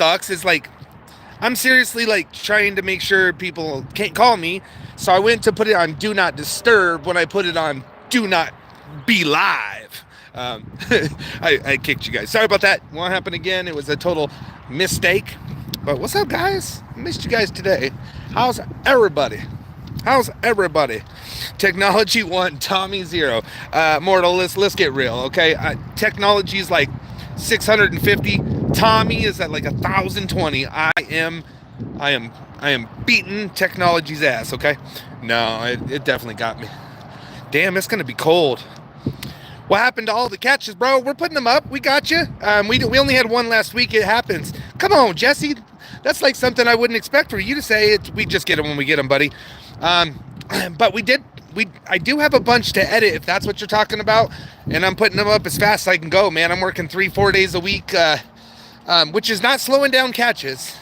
sucks is like, I'm seriously like trying to make sure people can't call me. So I went to put it on Do Not Disturb when I put it on Do Not Be Live. I kicked you guys. Sorry about that. Won't happen again. It was a total mistake. But what's up, guys? Missed you guys today. How's everybody? How's everybody? Technology 1, Tommy 0. Mortal, let's get real, okay? Technology is like 650. Tommy is at like 1,020. I am beating technology's ass, okay? No, it definitely got me. Damn, it's gonna be cold. What happened to all the catches, bro? We're putting them up. We got you. We only had one last week. It happens. Come on, Jesse. That's like something I wouldn't expect for you to say. We just get them when we get them, buddy. But I do have a bunch to edit if that's what you're talking about, and I'm putting them up as fast as I can go, man. I'm working 3-4 days a week, which is not slowing down catches.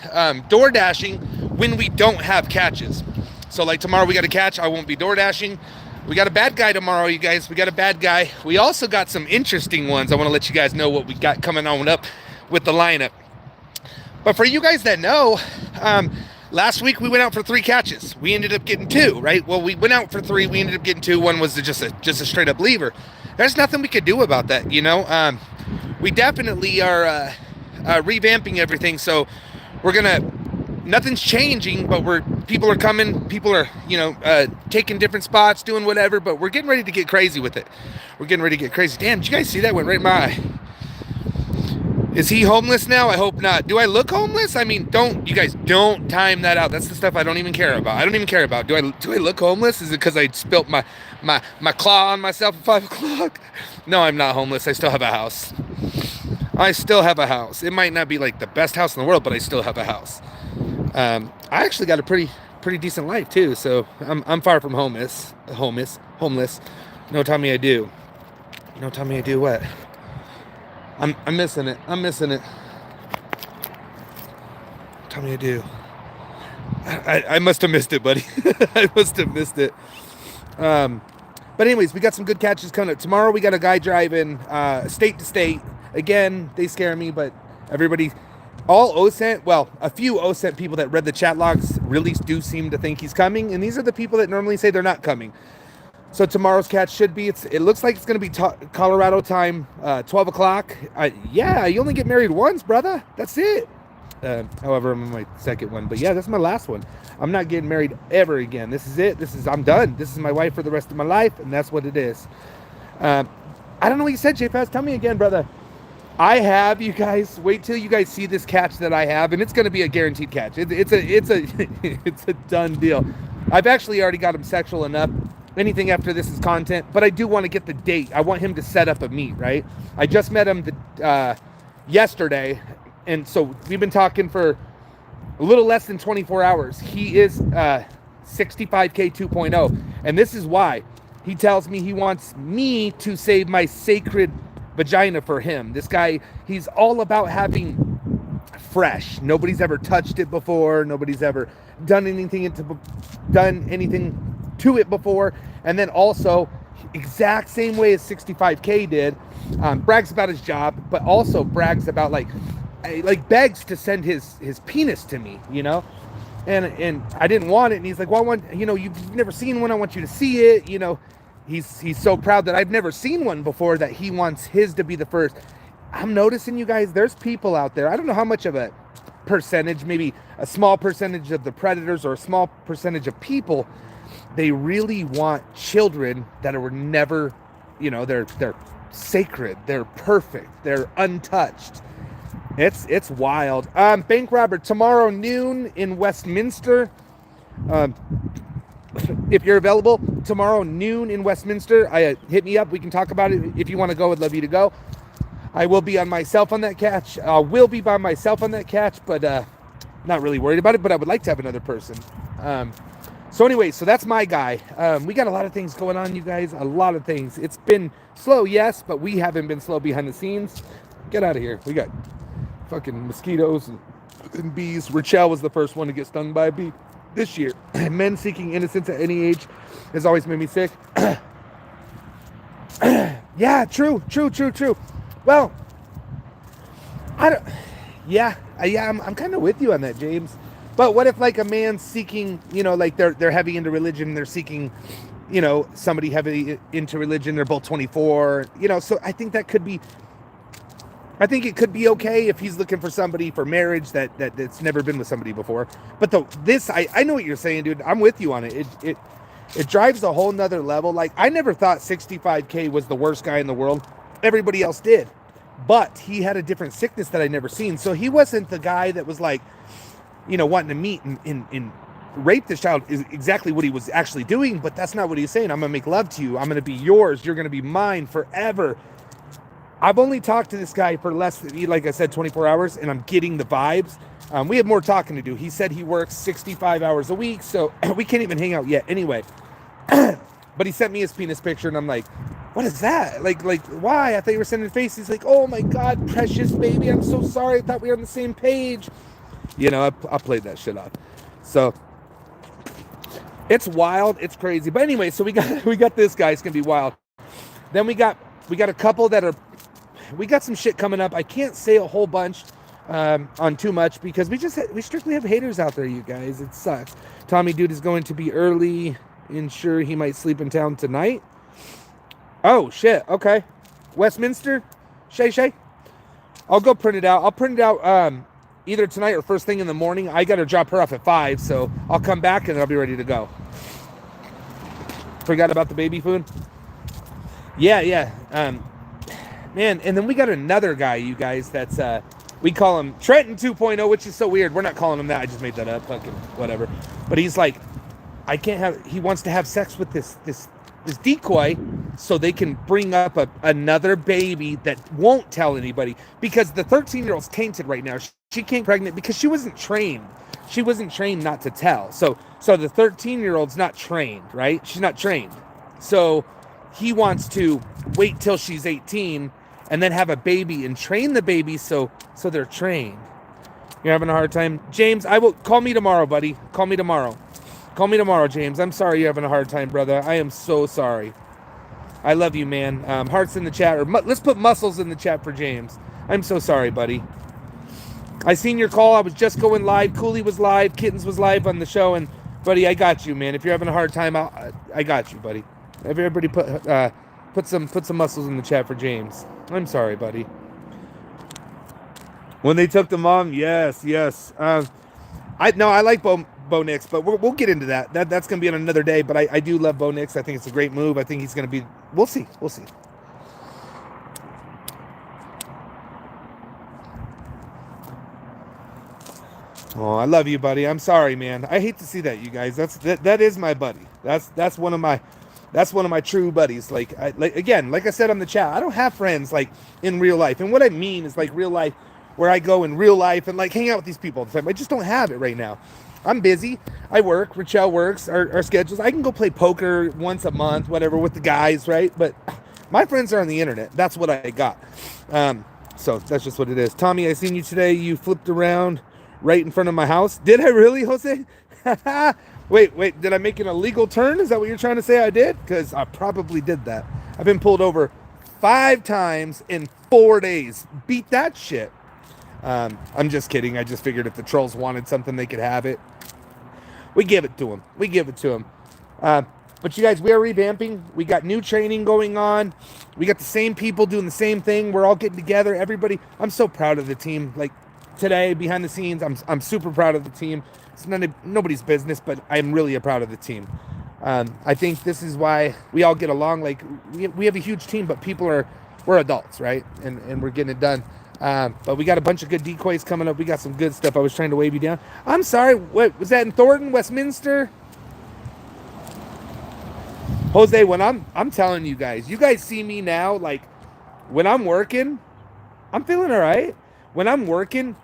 Door dashing when we don't have catches. So like tomorrow we got a catch. I won't be door dashing. We got a bad guy tomorrow, you guys. We got a bad guy. We also got some interesting ones. I want to let you guys know what we got coming on up with the lineup. But for you guys that know, last week we went out for 3 catches. We ended up getting 2, right? Well, we went out for 3. We ended up getting 2. One was just a straight up lever. There's nothing we could do about that, you know. We definitely are revamping everything. So we're gonna. Nothing's changing, but people are coming. People are, taking different spots, doing whatever. But we're getting ready to get crazy with it. We're getting ready to get crazy. Damn, did you guys see that? Went right in my eye. Is he homeless now? I hope not. Do I look homeless? I mean, don't time that out. That's the stuff I don't even care about. I don't even care about. Do I look homeless? Is it because I spilt my claw on myself at 5 o'clock? No, I'm not homeless. I still have a house. I still have a house. It might not be like the best house in the world, but I still have a house. I actually got a pretty decent life too. So I'm far from homeless. No, Tommy, I do. No, Tommy, I do what? I'm missing it. Tommy, I do. I must have missed it, buddy. I must have missed it. But anyways, we got some good catches coming up. Tomorrow we got a guy driving state to state. Again, they scare me, but everybody, all OSENT, well, a few OSENT people that read the chat logs really do seem to think he's coming. And these are the people that normally say they're not coming. So tomorrow's catch should be, it looks like it's going to be Colorado time, 12 o'clock. Yeah, you only get married once, brother. That's it. However, I'm on my second one. But yeah, that's my last one. I'm not getting married ever again. This is it. I'm done. This is my wife for the rest of my life, and that's what it is. I don't know what you said, J-Pass. Tell me again, brother. I have, you guys, wait till you guys see this catch that I have, and it's going to be a guaranteed catch. It's a done deal. I've actually already got him sexual enough. Anything after this is content, but I do want to get the date. I want him to set up a meet, right? I just met him yesterday, and so we've been talking for a little less than 24 hours. He is 65K 2.0, and this is why. He tells me he wants me to save my sacred vagina for him. This guy, he's all about having fresh. Nobody's ever touched it before. Nobody's ever done anything to it before. And then also, exact same way as 65K did, brags about his job, but also brags about like begs to send his penis to me, you know. And I didn't want it, and he's like, well, I want, you've never seen one, I want you to see it, He's so proud that I've never seen one before that he wants his to be the first. I'm noticing, you guys, there's people out there, I don't know how much of a percentage, maybe a small percentage of the predators or a small percentage of people, they really want children that were never, they're sacred, they're perfect, they're untouched. It's wild. Bank robber tomorrow noon in Westminster. If you're available tomorrow noon in Westminster, hit me up. We can talk about it. If you want to go, I'd love you to go. I will be on myself on that catch. I will be by myself on that catch, but not really worried about it. But I would like to have another person. So anyway, so that's my guy. We got a lot of things going on, you guys. A lot of things. It's been slow, yes, but we haven't been slow behind the scenes. Get out of here. We got fucking mosquitoes and bees. Rachel was the first one to get stung by a bee this year. Men seeking innocence at any age has always made me sick. Yeah, true. Well, Yeah, I'm kind of with you on that, James. But what if like a man's seeking, like they're heavy into religion, they're seeking, somebody heavy into religion, they're both 24, so I think it could be okay if he's looking for somebody for marriage that's never been with somebody before. But I know what you're saying, dude. I'm with you on it. It drives a whole nother level. Like, I never thought 65K was the worst guy in the world. Everybody else did. But he had a different sickness that I'd never seen. So he wasn't the guy that was like, wanting to meet and rape this child is exactly what he was actually doing. But that's not what he's saying. I'm going to make love to you. I'm going to be yours. You're going to be mine forever. I've only talked to this guy for less than, like I said, 24 hours, and I'm getting the vibes. We have more talking to do. He said he works 65 hours a week, so we can't even hang out yet. Anyway, but he sent me his penis picture, and I'm like, what is that? Like, why? I thought you were sending face. He's like, oh my God, precious baby, I'm so sorry. I thought we were on the same page. I played that shit off. So it's wild. It's crazy. But anyway, so we got this guy. It's gonna be wild. Then we got a couple we got some shit coming up. I can't say a whole bunch on too much because we strictly have haters out there, you guys. It sucks. Tommy Dude is going to be early. Ensure he might sleep in town tonight. Oh, shit. Okay. Westminster? Shay? I'll go print it out. I'll print it out either tonight or first thing in the morning. I got to drop her off at 5, so I'll come back and I'll be ready to go. Forgot about the baby food? Yeah. Man, and then we got another guy, you guys, that's, we call him Trenton 2.0, which is so weird. We're not calling him that. I just made that up. Fucking whatever. But he's like, he wants to have sex with this decoy so they can bring up another baby that won't tell anybody, because the 13-year-old's tainted right now. She came pregnant because she wasn't trained. She wasn't trained not to tell. So the 13-year-old's not trained, right? She's not trained. So he wants to wait till she's 18 and then have a baby and train the baby so they're trained. You're having a hard time? James, I will call me tomorrow, buddy. Call me tomorrow, James. I'm sorry you're having a hard time, brother. I am so sorry. I love you, man. Hearts in the chat, or let's put muscles in the chat for James. I'm so sorry, buddy. I seen your call. I was just going live. Cooley was live. Kittens was live on the show, and buddy, I got you, man. If you're having a hard time, I got you, buddy. Everybody put some muscles in the chat for James. I'm sorry, buddy. When they took the mom, yes. I like Bo Nix, but we'll get into that. That's gonna be on another day. But I do love Bo Nix. I think it's a great move. I think he's gonna be. We'll see. Oh, I love you, buddy. I'm sorry, man. I hate to see that, you guys. That is my buddy. That's one of my true buddies. Like I said on the chat, I don't have friends like in real life. And what I mean is like real life, where I go in real life and like hang out with these people all the time. I just don't have it right now. I'm busy. I work. Richelle works. Our schedules. I can go play poker once a month, whatever, with the guys, right? But my friends are on the internet. That's what I got. So that's just what it is. Tommy, I seen you today. You flipped around right in front of my house. Did I really, Jose? Wait, did I make an illegal turn? Is that what you're trying to say I did? Because I probably did that. I've been pulled over 5 times in 4 days. Beat that shit. I'm just kidding. I just figured if the trolls wanted something, they could have it. We give it to them. But you guys, we are revamping. We got new training going on. We got the same people doing the same thing. We're all getting together. Everybody, I'm so proud of the team. Like today, behind the scenes, I'm super proud of the team. It's nobody's business, but I'm really proud of the team. I think this is why we all get along. Like we have a huge team, but we're adults, right? And we're getting it done. But we got a bunch of good decoys coming up. We got some good stuff. I was trying to wave you down. I'm sorry. What was that in Thornton, Westminster? Jose, when I'm telling you guys see me now, like when I'm working, I'm feeling all right. When I'm working,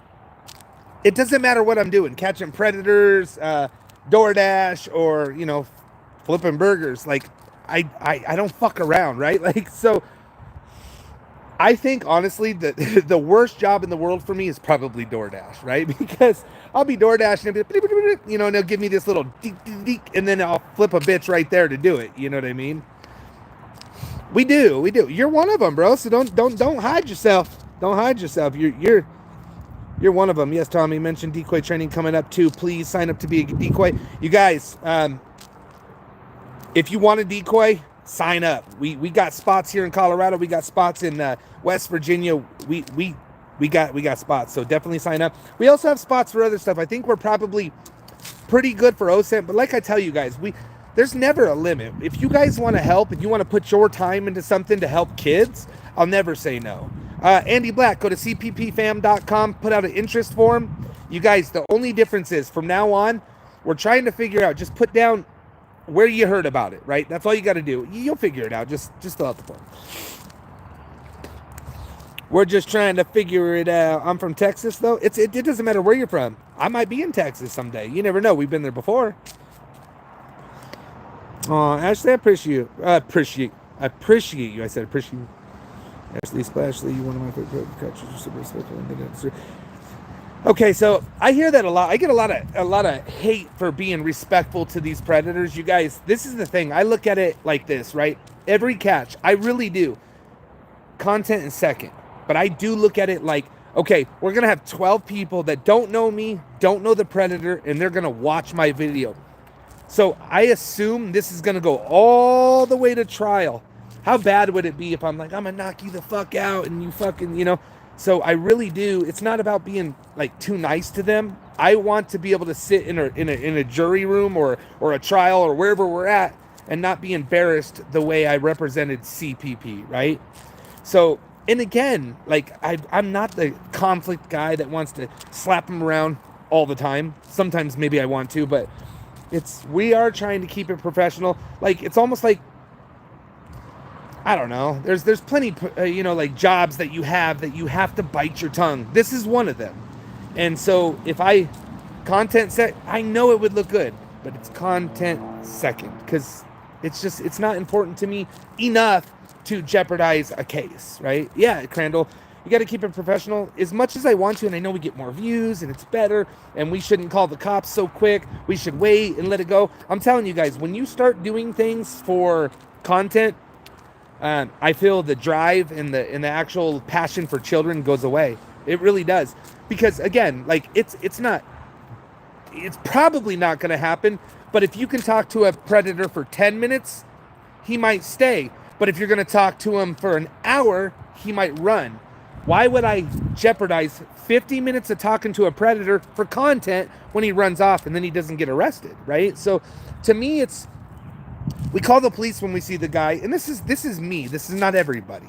it doesn't matter what I'm doing, catching predators, DoorDash, or, flipping burgers. Like I don't fuck around, right? Like, so I think honestly that the worst job in the world for me is probably DoorDash, right? Because I'll be DoorDashing and and they'll give me this little deek, and then I'll flip a bitch right there to do it. You know what I mean? We do. You're one of them, bro. So don't hide yourself. Don't hide yourself. You're You're one of them. Yes, Tommy mentioned decoy training coming up too. Please sign up to be a decoy. You guys, if you want a decoy, sign up. We got spots here in Colorado. We got spots in West Virginia. We got spots. So definitely sign up. We also have spots for other stuff. I think we're probably pretty good for OSANT, but like I tell you guys, there's never a limit. If you guys want to help, if you want to put your time into something to help kids, I'll never say no. Andy Black, go to cppfam.com, put out an interest form. You guys, the only difference is from now on, we're trying to figure out, just put down where you heard about it, right? That's all you got to do. You'll figure it out. Just fill out the form. We're just trying to figure it out. I'm from Texas, though. It doesn't matter where you're from. I might be in Texas someday. You never know. We've been there before. Oh, Ashley, I appreciate you. I appreciate you. I said appreciate you. Ashley Splashley, you one of my favorite coaches. You're super respectful. Okay, so I hear that a lot. I get a lot of hate for being respectful to these predators. You guys, this is the thing. I look at it like this, right? Every catch, I really do. Content is second. But I do look at it like, okay, we're going to have 12 people that don't know me, don't know the predator, and they're going to watch my video. So I assume this is going to go all the way to trial. How bad would it be if I'm like, I'm going to knock you the fuck out and you fucking, you know? So I really do. It's not about being like too nice to them. I want to be able to sit in a jury room or a trial or wherever we're at and not be embarrassed the way I represented CPP, right? So, and again, like I'm not the conflict guy that wants to slap him around all the time. Sometimes maybe I want to, but we are trying to keep it professional. Like, it's almost like, I don't know. There's plenty, like jobs that you have to bite your tongue. This is one of them. And so if content set, I know it would look good, but it's content second because it's not important to me enough to jeopardize a case, right? Yeah, Crandall, you got to keep it professional as much as I want to, and I know we get more views and it's better, and we shouldn't call the cops so quick. We should wait and let it go. I'm telling you guys, when you start doing things for content, I feel the drive and the actual passion for children goes away. It really does. Because again, like it's probably not going to happen, but if you can talk to a predator for 10 minutes, he might stay. But if you're going to talk to him for an hour, he might run. Why would I jeopardize 50 minutes of talking to a predator for content when he runs off and then he doesn't get arrested, right? So to me, we call the police when we see the guy, and this is me. This is not everybody.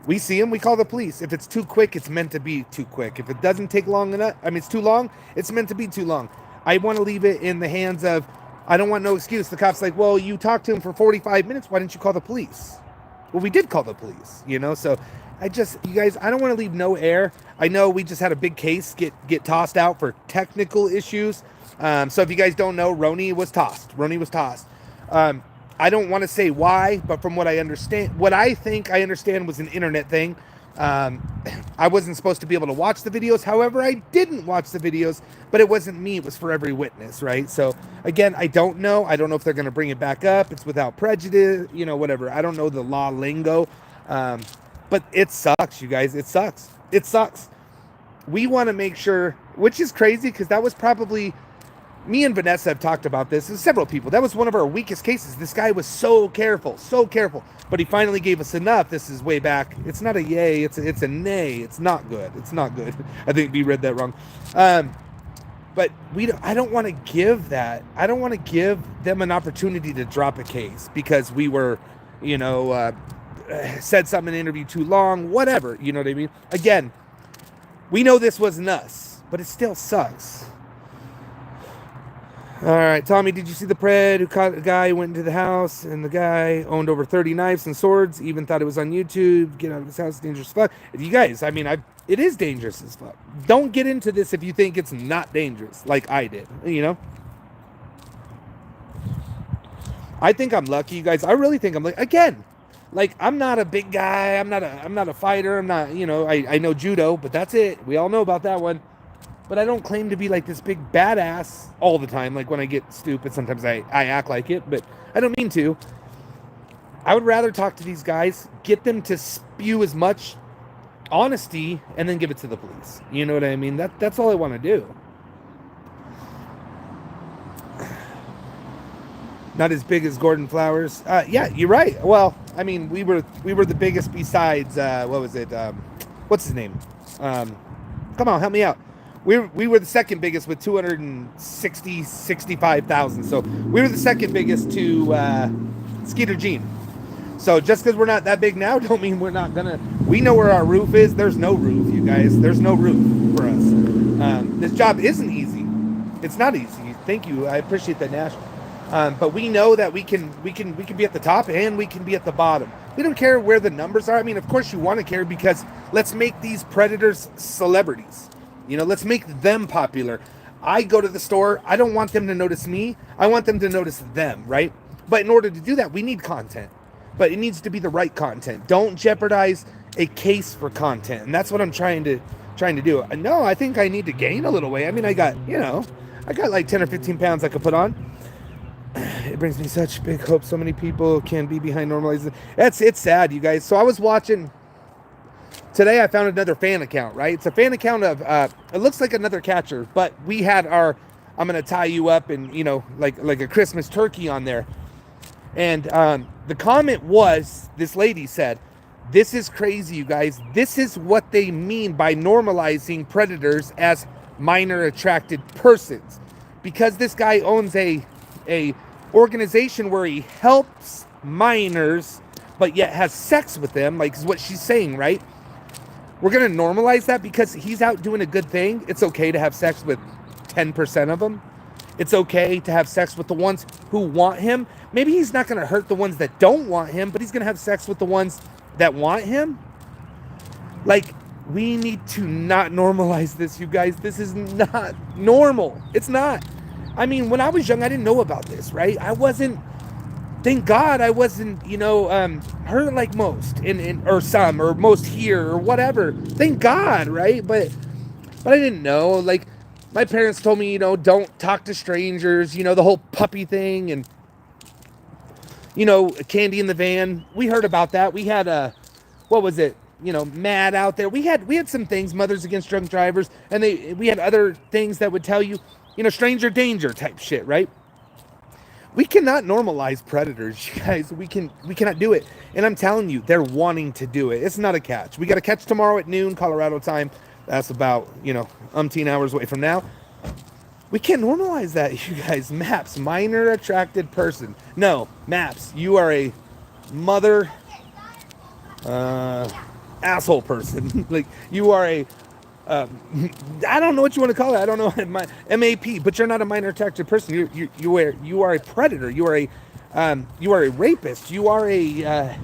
We see him, we call the police. If it's too quick, it's meant to be too quick. If it doesn't take long enough, it's too long, it's meant to be too long. I want to leave it in the hands of, I don't want no excuse. The cop's like, well, you talked to him for 45 minutes. Why didn't you call the police? Well, we did call the police, so you guys, I don't want to leave no air. I know we just had a big case get tossed out for technical issues. So if you guys don't know, Roni was tossed. I don't want to say why, but from what I understand, what I think I understand was an internet thing. I wasn't supposed to be able to watch the videos. However, I didn't watch the videos, but it wasn't me. It was for every witness, right? So again, I don't know. I don't know if they're going to bring it back up. It's without prejudice, whatever. I don't know the law lingo. But it sucks, you guys. It sucks. We want to make sure, which is crazy because that was probably, me and Vanessa have talked about this. There's several people. That was one of our weakest cases. This guy was so careful. But he finally gave us enough. This is way back. It's not a yay. It's a nay. It's not good. I think we read that wrong. But I don't want to give that. I don't want to give them an opportunity to drop a case because we were, said something in an interview too long, whatever. You know what I mean? Again, we know this wasn't us, but it still sucks. All right, Tommy, did you see the pred who caught a guy who went into the house and the guy owned over 30 knives and swords, even thought it was on YouTube, get out of his house, dangerous as fuck. You guys, it is dangerous as fuck. Don't get into this if you think it's not dangerous, like I did, I think I'm lucky, you guys. I really think I'm lucky. Again, like, I'm not a big guy. I'm not a fighter. I'm not, I know judo, but that's it. We all know about that one. But I don't claim to be like this big badass all the time. Like when I get stupid, sometimes I act like it, but I don't mean to. I would rather talk to these guys, get them to spew as much honesty, and then give it to the police. You know what I mean? That's all I want to do. Not as big as Gordon Flowers. Yeah, you're right. Well, I mean, we were the biggest besides what was it? What's his name? Come on, help me out. We were the second biggest with 65,000. So we were the second biggest to Skeeter Jean. So just because we're not that big now, don't mean we're not gonna. We know where our roof is. There's no roof, you guys. There's no roof for us. This job isn't easy. It's not easy. Thank you. I appreciate that, Nash. But we know that we can be at the top and we can be at the bottom. We don't care where the numbers are. I mean, of course you want to care, because let's make these predators celebrities. You know, let's make them popular. I go to the store. I don't want them to notice me. I want them to notice them, right? But in order to do that, we need content. But it needs to be the right content. Don't jeopardize a case for content. And that's what I'm trying to do. No, I think I need to gain a little weight. I mean, I got like 10 or 15 pounds I could put on. It brings me such big hope. So many people can be behind normalizing. It's sad, you guys. So I was watching today. I found another fan account. Right, it's a fan account of. It looks like another catcher, but we had our. I'm gonna tie you up and like a Christmas turkey on there. And the comment was, this lady said, "This is crazy, you guys. This is what they mean by normalizing predators as minor attracted persons, because this guy owns a organization where he helps minors, but yet has sex with them, like is what she's saying, right? We're gonna normalize that because he's out doing a good thing. It's okay to have sex with 10% of them. It's okay to have sex with the ones who want him. Maybe he's not gonna hurt the ones that don't want him, but he's gonna have sex with the ones that want him. Like, we need to not normalize this, you guys. This is not normal. It's not. I mean, when I was young, I didn't know about this, right? I wasn't, thank God I wasn't, hurt like most, or some, or most here, or whatever. Thank God, right? But I didn't know. Like, my parents told me, don't talk to strangers, the whole puppy thing, and, candy in the van. We heard about that. We had what was it? Mad out there. We had some things, Mothers Against Drunk Drivers, and we had other things that would tell you, stranger danger type shit, right? We cannot normalize predators, you guys. We cannot do it. And I'm telling you, they're wanting to do it. It's not a catch. We got a catch tomorrow at noon, Colorado time. That's about, umpteen hours away from now. We can't normalize that, you guys. Maps, minor attracted person. No, Maps, you are a mother asshole person. Like, you are a I don't know what you want to call it. I don't know, MAP, but you're not a minor attracted person. You are a predator. You are a rapist. You are a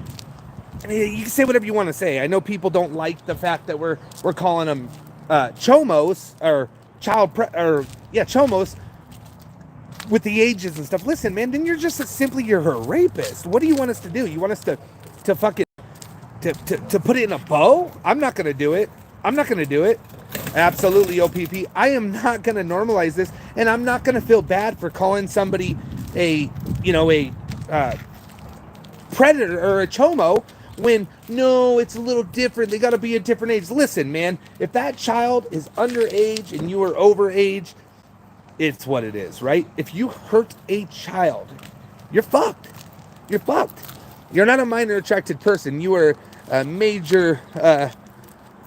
I mean, you can say whatever you want to say. I know people don't like the fact that we're calling them chomos or chomos with the ages and stuff. Listen, man, then you're a rapist. What do you want us to do? You want us to fucking to put it in a bow? I'm not gonna do it. Absolutely, OPP. I am not gonna normalize this, and I'm not gonna feel bad for calling somebody a predator or a chomo when, no, it's a little different. They gotta be a different age. Listen, man, if that child is underage and you are overage, it's what it is, right? If you hurt a child, you're fucked. You're not a minor attracted person. You are a major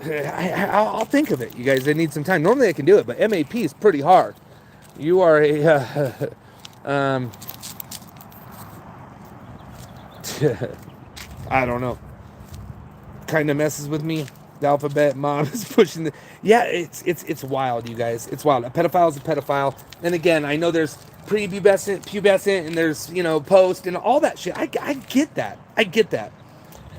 I'll think of it, you guys. I need some time. Normally I can do it, but MAP is pretty hard. You are a I don't know. Kind of messes with me. The alphabet mom is pushing the. Yeah, it's wild, you guys. It's wild. A pedophile is a pedophile. And again, I know there's pubescent, and there's post and all that shit. I get that.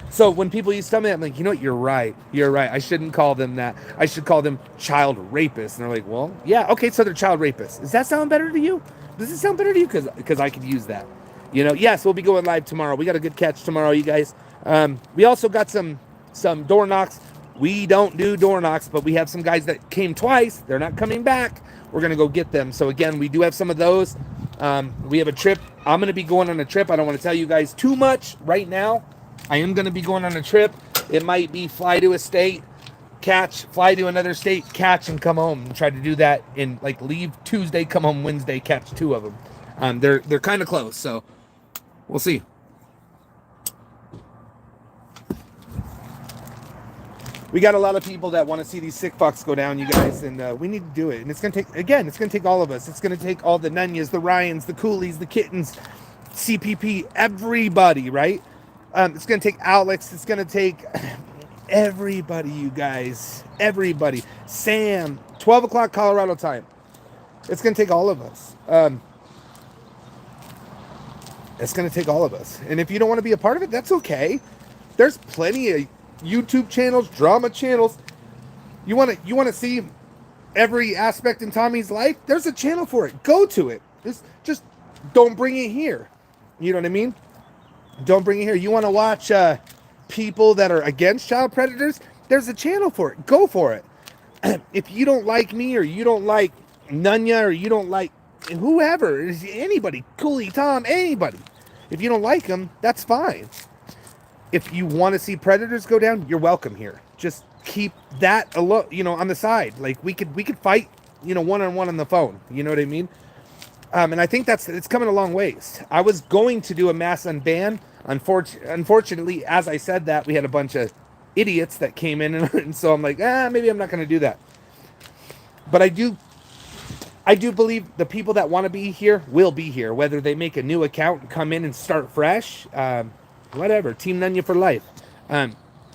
So when people use something, I'm like, you're right. I shouldn't call them that. I should call them child rapists. And they're like, well, yeah, okay, so they're child rapists. Does that sound better to you? Does it sound better to you? Because I could use that. Yes, we'll be going live tomorrow. We got a good catch tomorrow, you guys. We also got some door knocks. We don't do door knocks, but we have some guys that came twice. They're not coming back. We're going to go get them. So again, we do have some of those. We have a trip. I'm going to be going on a trip. I don't want to tell you guys too much right now. I am going to be going on a trip. It might be fly to a state. catch, fly to another state, catch, and come home. And try to do that in like leave Tuesday, come home Wednesday, catch 2 of them. They're kind of close, so we'll see. We got a lot of people that want to see these sick fucks go down, you guys, and we need to do it. And it's gonna take all of us. It's gonna take all the Nunyas, the Ryans, the Coolies, the Kittens, CPP, everybody, right? It's gonna take Alex. It's gonna take everybody, you guys, everybody. Sam, 12 o'clock Colorado time. It's gonna take all of us. It's gonna take all of us. And if you don't want to be a part of it, that's okay. There's plenty of YouTube channels, drama channels. You want to see every aspect in Tommy's life? There's a channel for it. Go to it. Just don't bring it here. You know what I mean? Don't bring it here. You want to watch people that are against child predators? There's a channel for it. Go for it. If you don't like me, or you don't like Nunya, or you don't like whoever, anybody, Coolie, Tom, anybody, if you don't like them, that's fine. If you want to see predators go down, you're welcome here. Just keep that on the side. Like we could fight, one-on-one on the phone. You know what I mean? And I think it's coming a long ways. I was going to do a mass unban. Unfortunately, as I said that, we had a bunch of idiots that came in, and so I'm like, maybe I'm not going to do that. But I do believe the people that want to be here will be here, whether they make a new account and come in and start fresh. Whatever, Team Nunya for life.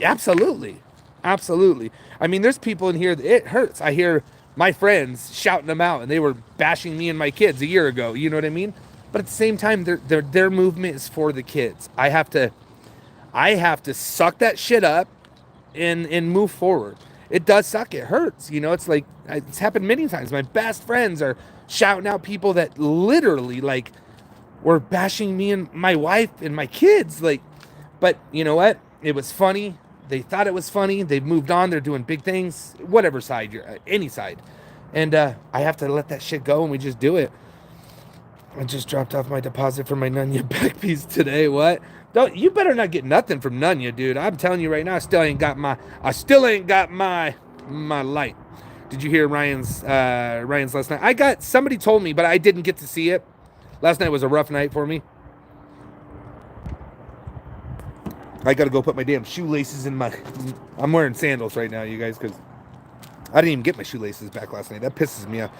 Absolutely. I mean, there's people in here that it hurts. I hear my friends shouting them out, and they were bashing me and my kids a year ago. You know what I mean? But at the same time, their movement is for the kids. I have to suck that shit up and move forward. It does suck. It hurts. It's like it's happened many times. My best friends are shouting out people that literally like were bashing me and my wife and my kids. But you know what? It was funny. They thought it was funny. They've moved on. They're doing big things. Whatever side you're, any side. And I have to let that shit go, and we just do it. I just dropped off my deposit for my Nunya back piece today. What? You better not get nothing from Nunya, dude. I'm telling you right now, I still ain't got my light. Did you hear Ryan's last night? Somebody told me, but I didn't get to see it. Last night was a rough night for me. I got to go put my damn shoelaces in I'm wearing sandals right now, you guys, because I didn't even get my shoelaces back last night. That pisses me off.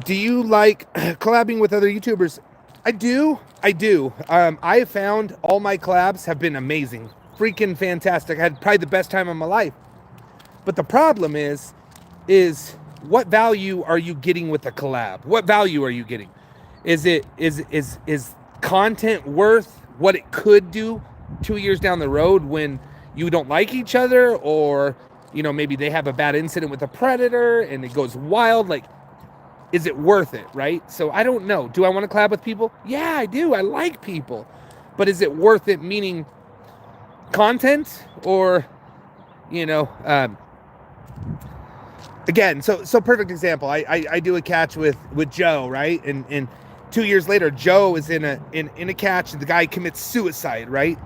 Do you like collabing with other YouTubers? I do. I have found all my collabs have been amazing. Freaking fantastic. I had probably the best time of my life. But the problem is what value are you getting with a collab? What value are you getting? Is content worth what it could do 2 years down the road when you don't like each other, or maybe they have a bad incident with a predator and it goes wild? Like, is it worth it, right? So I don't know. Do I want to collab with people? Yeah, I do. I like people. But is it worth it, meaning content, or again, so perfect example. I do a catch with Joe, right? And 2 years later, Joe is in a catch, and the guy commits suicide, right?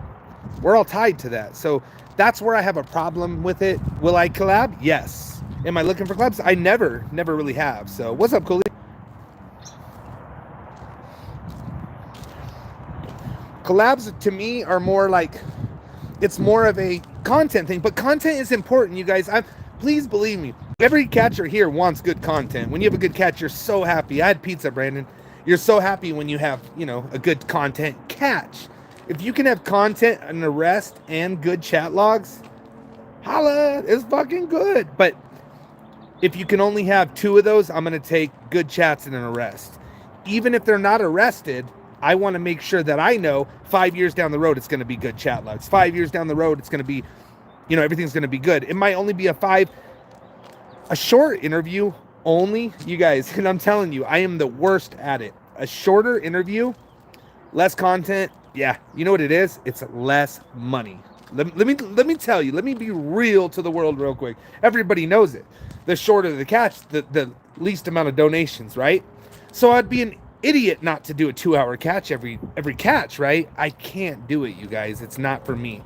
We're all tied to that. So that's where I have a problem with it. Will I collab? Yes. Am I looking for collabs? I never really have. So what's up, Cooley? Collabs to me are more like, it's more of a content thing, but content is important, you guys. Please believe me. Every catcher here wants good content. When you have a good catch, you're so happy. I had pizza, Brandon. You're so happy when you have, a good content catch. If you can have content, an arrest, and good chat logs, holla, it's fucking good. But if you can only have 2 of those, I'm going to take good chats and an arrest. Even if they're not arrested, I want to make sure that I know 5 years down the road, it's going to be good chat logs. 5 years down the road, it's going to be, everything's going to be good. It might only be a short interview only, you guys. And I'm telling you, I am the worst at it. A shorter interview, less content. Yeah, you know what it is? It's less money. Let me tell you. Let me be real to the world real quick. Everybody knows it. The shorter the catch, the least amount of donations, right? So I'd be an idiot not to do a 2-hour catch every catch, right? I can't do it, you guys. It's not for me.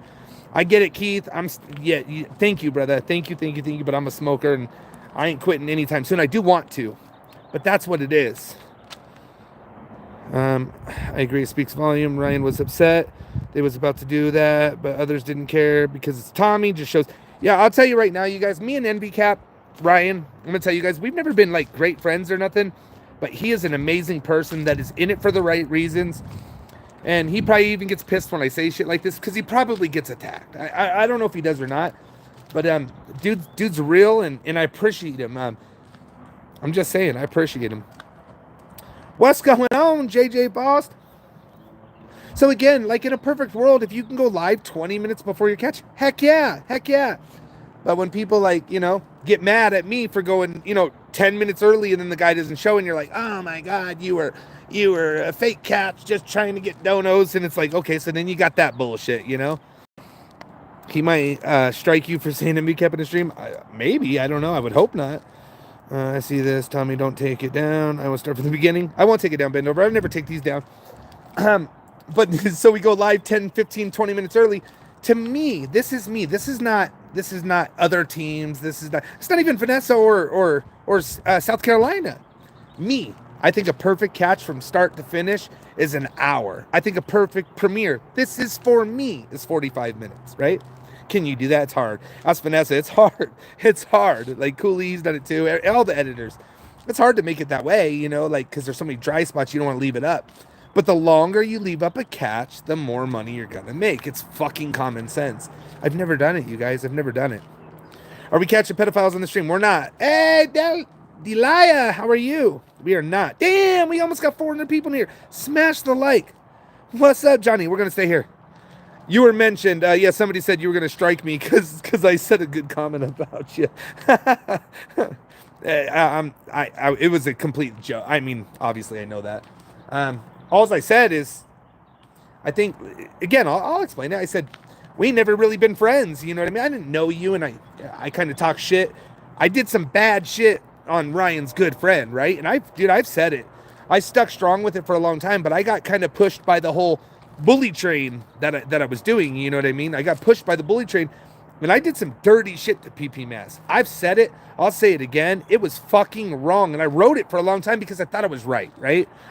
I get it, Keith. Thank you, brother. Thank you. But I'm a smoker, and I ain't quitting anytime soon. I do want to, but that's what it is. I agree. It speaks volume. Ryan was upset. They was about to do that, but others didn't care because it's Tommy. Just shows. Yeah, I'll tell you right now, you guys. Me and Envy Cap, Ryan. I'm gonna tell you guys, we've never been like great friends or nothing, but he is an amazing person that is in it for the right reasons. And he probably even gets pissed when I say shit like this because he probably gets attacked. I don't know if he does or not, but dude's real and I appreciate him. I'm just saying, I appreciate him. What's going on, JJ Boss? So again, like in a perfect world, if you can go live 20 minutes before your catch, heck yeah. But when people like, get mad at me for going, 10 minutes early and then the guy doesn't show and you're like, oh my God, you were a fake catch just trying to get donos. And it's like, okay, so then you got that bullshit, He might strike you for saying MB kept in the stream. Maybe, I don't know. I would hope not. I see this. Tommy, don't take it down. I will start from the beginning. I won't take it down, bend over. I would never take these down. But so we go live 10, 15, 20 minutes early. To me, this is me. This is not other teams. It's not even Vanessa or South Carolina. Me. I think a perfect catch from start to finish is an hour. I think a perfect premiere, this is for me, is 45 minutes, right? Can you do that? It's hard. Ask Vanessa, it's hard. It's hard. Like Cooley's done it too. All the editors. It's hard to make it that way, because there's so many dry spots, you don't want to leave it up. But the longer you leave up a catch, the more money you're going to make. It's fucking common sense. I've never done it, you guys. I've never done it. Are we catching pedophiles on the stream? We're not. Hey, Delia, how are you? We are not. Damn, we almost got 400 people in here. Smash the like. What's up, Johnny? We're going to stay here. You were mentioned. Somebody said you were going to strike me because I said a good comment about you. It was a complete joke. I mean, obviously, I know that. All I said is, I think, again, I'll explain it. I said, we never really been friends. You know what I mean? I didn't know you, and I kind of talk shit. I did some bad shit on Ryan's good friend, right? And I've said it. I stuck strong with it for a long time, but I got kind of pushed by the whole bully train that I was doing. You know what I mean? I got pushed by the bully train, and I did some dirty shit to PP Mass. I've said it. I'll say it again. It was fucking wrong, and I wrote it for a long time because I thought I was right?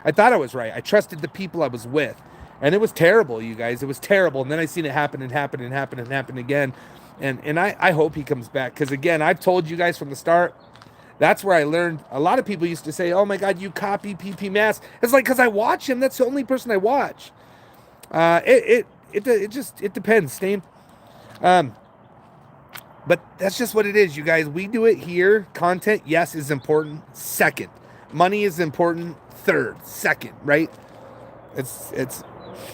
I thought I was right. I trusted the people I was with, and it was terrible, you guys. It was terrible, and then I seen it happen again, and I hope he comes back because, again, I've told you guys from the start, that's where I learned. A lot of people used to say, oh my God, you copy PP Mass. It's like, because I watch him. That's the only person I watch. It depends, Stain. But that's just what it is, you guys. We do it here. Content, yes, is important. Second. Money is important. Third. Second, right? It's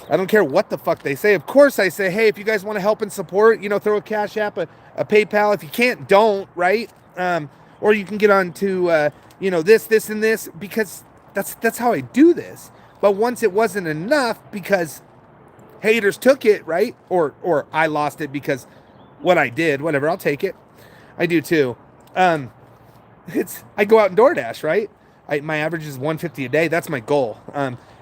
I don't care what the fuck they say. Of course I say, hey, if you guys want to help and support, throw a Cash App, a PayPal. If you can't, don't, right? Or you can get on to, this, and this, because that's how I do this. But once it wasn't enough because haters took it, right? Or I lost it because what I did, whatever, I'll take it. I do too. I go out and DoorDash, right? My average is $150 a day. That's my goal.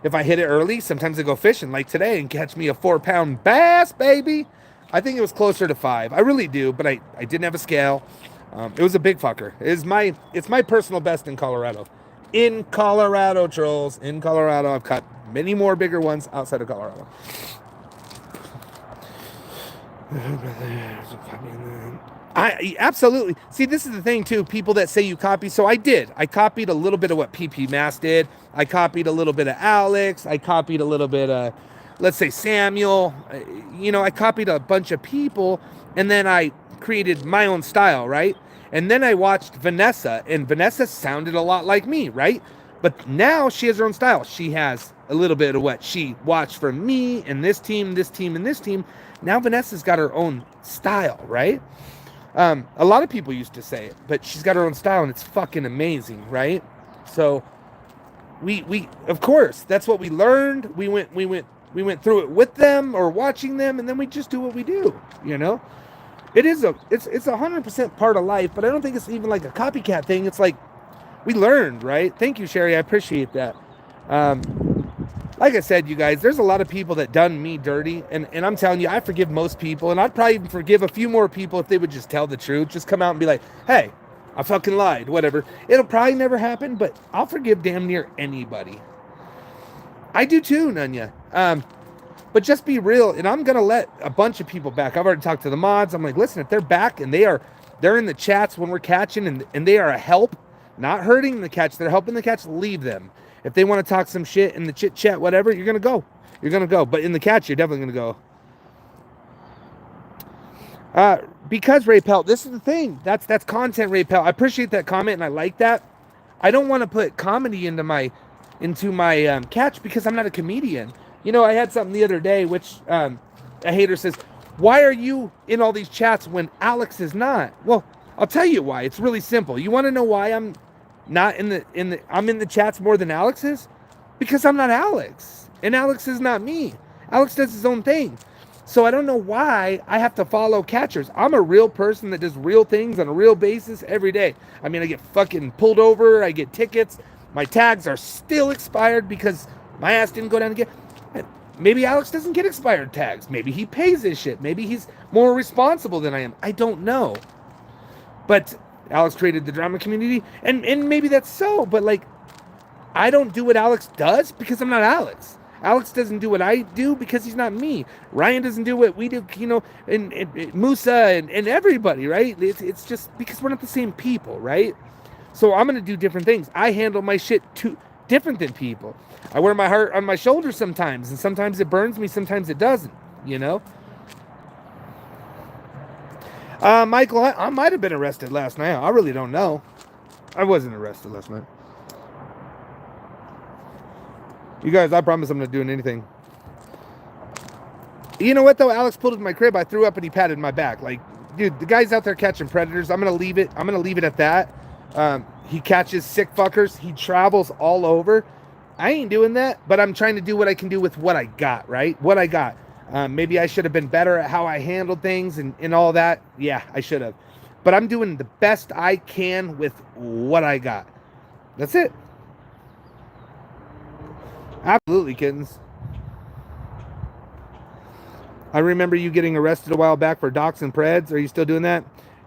If I hit it early, sometimes I go fishing like today and catch me a 4-pound bass, baby. I think it was closer to 5. I really do, but I didn't have a scale. It was a big fucker. It's my personal best in Colorado. In Colorado, trolls. In Colorado. I've caught many more bigger ones outside of Colorado. I absolutely. See, this is the thing, too. People that say you copy. So I did. I copied a little bit of what PP Mass did. I copied a little bit of Alex. I copied a little bit of, let's say, Samuel. I copied a bunch of people. And then I created my own style, right? And then I watched Vanessa. And Vanessa sounded a lot like me, right? But now she has her own style. She has a little bit of what she watched from me and this team, and this team. Now Vanessa's got her own style, right? A lot of people used to say it, but she's got her own style, and it's fucking amazing, right? So we of course, that's what we learned. We went through it with them or watching them, and then we just do what we do, It's 100% part of life, but I don't think it's even like a copycat thing. It's like we learned, right? Thank you, Sherry. I appreciate that. like I said, you guys, there's a lot of people that done me dirty, and I'm telling you, I forgive most people, and I'd probably even forgive a few more people if they would just tell the truth, just come out and be like, hey, I fucking lied, whatever. It'll probably never happen, but I'll forgive damn near anybody. I do too, Nunya. But just be real, and I'm gonna let a bunch of people back. I've already talked to the mods. I'm like, listen, if they're back and they're in the chats when we're catching, and they are a help, not hurting the catch, they're helping the catch, leave them. If they want to talk some shit in the chit chat, whatever, you're gonna go. You're gonna go. But in the catch, you're definitely gonna go. Because Ray Pelt, this is the thing. That's content, Ray Pelt. I appreciate that comment and I like that. I don't want to put comedy into my catch because I'm not a comedian. You know, I had something the other day, which a hater says, why are you in all these chats when Alex is not? Well, I'll tell you why. It's really simple. You want to know why I'm not I'm in the chats more than Alex is? Because I'm not Alex. And Alex is not me. Alex does his own thing. So I don't know why I have to follow catchers. I'm a real person that does real things on a real basis every day. I mean, I get fucking pulled over. I get tickets. My tags are still expired because my ass didn't go down again. Maybe Alex doesn't get expired tags. Maybe he pays his shit. Maybe he's more responsible than I am. I don't know. But Alex created the drama community, and maybe that's so, but like, I don't do what Alex does because I'm not Alex. Alex doesn't do what I do because he's not me. Ryan doesn't do what we do, you know, and Musa and everybody, right? It's just because we're not the same people, right? So I'm going to do different things. I handle my shit different than people. I wear my heart on my shoulder sometimes, and sometimes it burns me, sometimes it doesn't, you know? Michael, I might have been arrested last night. I really don't know. I wasn't arrested last night. You guys, I promise I'm not doing anything. You know what, though? Alex pulled into my crib. I threw up and he patted my back. Like, dude, the guy's out there catching predators. I'm going to leave it. I'm going to leave it at that. He catches sick fuckers. He travels all over. I ain't doing that, but I'm trying to do what I can do with what I got, right? What I got. Maybe I should have been better at how I handled things and all that. Yeah, I should have. But I'm doing the best I can with what I got. That's it. Absolutely, kittens. I remember you getting arrested a while back for docs and preds. Are you still doing that?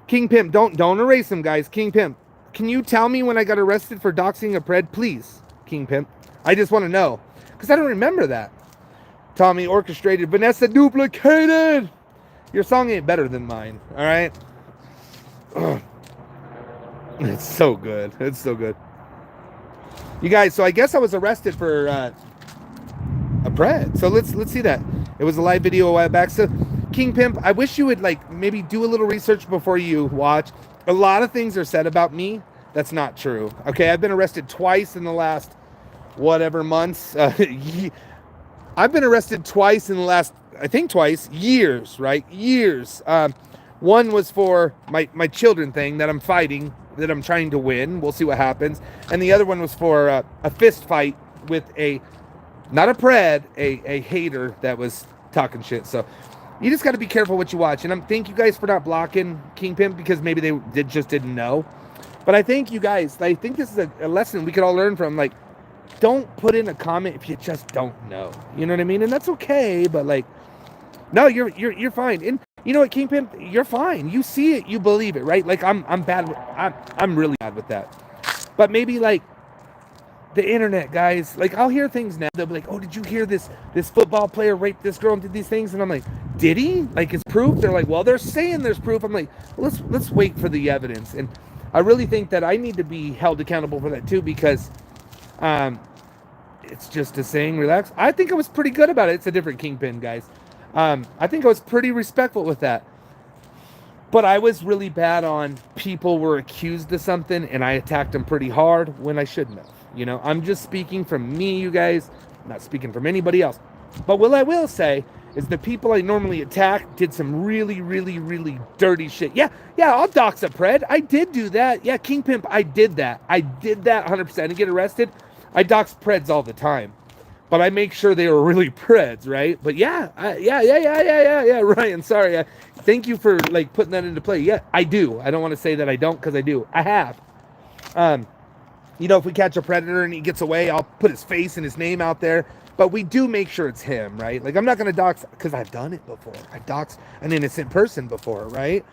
King Pimp, don't erase him, guys. King Pimp, can you tell me when I got arrested for doxing a pred, please? King Pimp, I just want to know because I don't remember that. Tommy orchestrated, Vanessa duplicated. Your song ain't better than mine. All right. Ugh. It's so good. It's so good. You guys, so I guess I was arrested for a pred. So let's see that. It was a live video a while back. So King Pimp, I wish you would like maybe do a little research before you watch. A lot of things are said about me that's not true. Okay, I've been arrested twice in the last whatever months. I've been arrested twice in the last, I think twice, years, right? Years. One was for my children thing that I'm fighting, that I'm trying to win. We'll see what happens. And the other one was for a fist fight with not a pred, a hater that was talking shit. So you just got to be careful what you watch. And thank you guys for not blocking King Pimp because maybe they just didn't know. But I think you guys, I think this is a lesson we could all learn from. Like, don't put in a comment if you just don't know. You know what I mean? And that's okay. But like, no, you're fine. And you know what, King Pimp, you're fine. You see it, you believe it, right? Like I'm bad. I'm really bad with that. But maybe like the internet, guys. Like I'll hear things now. They'll be like, "Oh, did you hear this football player raped this girl and did these things?" And I'm like, "Did he? Like, is proof?" They're like, "Well, they're saying there's proof." I'm like, well, let's wait for the evidence. And I really think that I need to be held accountable for that too because it's just a saying, relax. I think I was pretty good about it. It's a different Kingpin, guys. I think I was pretty respectful with that. But I was really bad on people were accused of something and I attacked them pretty hard when I shouldn't have. You know, I'm just speaking from me, you guys. I'm not speaking from anybody else. But what I will say is the people I normally attack did some really, really, really dirty shit. Yeah, I'll dox a pred. I did do that. Yeah, King Pimp, I did that. I did that 100%. I didn't get arrested. I dox preds all the time. But I make sure they were really preds, right? But yeah, Ryan, sorry. Thank you for like putting that into play. Yeah, I do. I don't want to say that I don't because I do. I have. You know, if we catch a predator and he gets away, I'll put his face and his name out there. But we do make sure it's him, right? Like, I'm not going to dox, because I've done it before. I've doxed an innocent person before, right?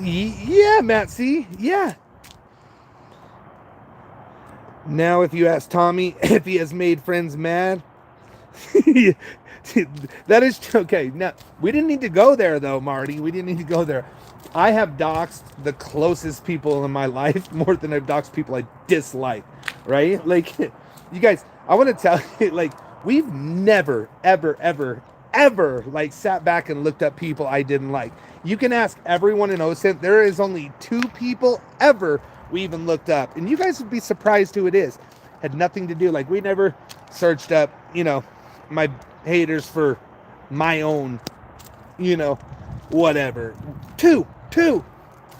Yeah, Matt, see? Yeah. Now, if you ask Tommy if he has made friends mad, that is okay. Now, we didn't need to go there, though, Marty. We didn't need to go there. I have doxed the closest people in my life more than I've doxed people I dislike, right? Like, you guys, I want to tell you, like, we've never, ever, like, sat back and looked up people I didn't like. You can ask everyone in OSINT. There is only 2 people ever we even looked up. And you guys would be surprised who it is. Had nothing to do. Like, we never searched up, you know, my haters for my own, you know, whatever. Two.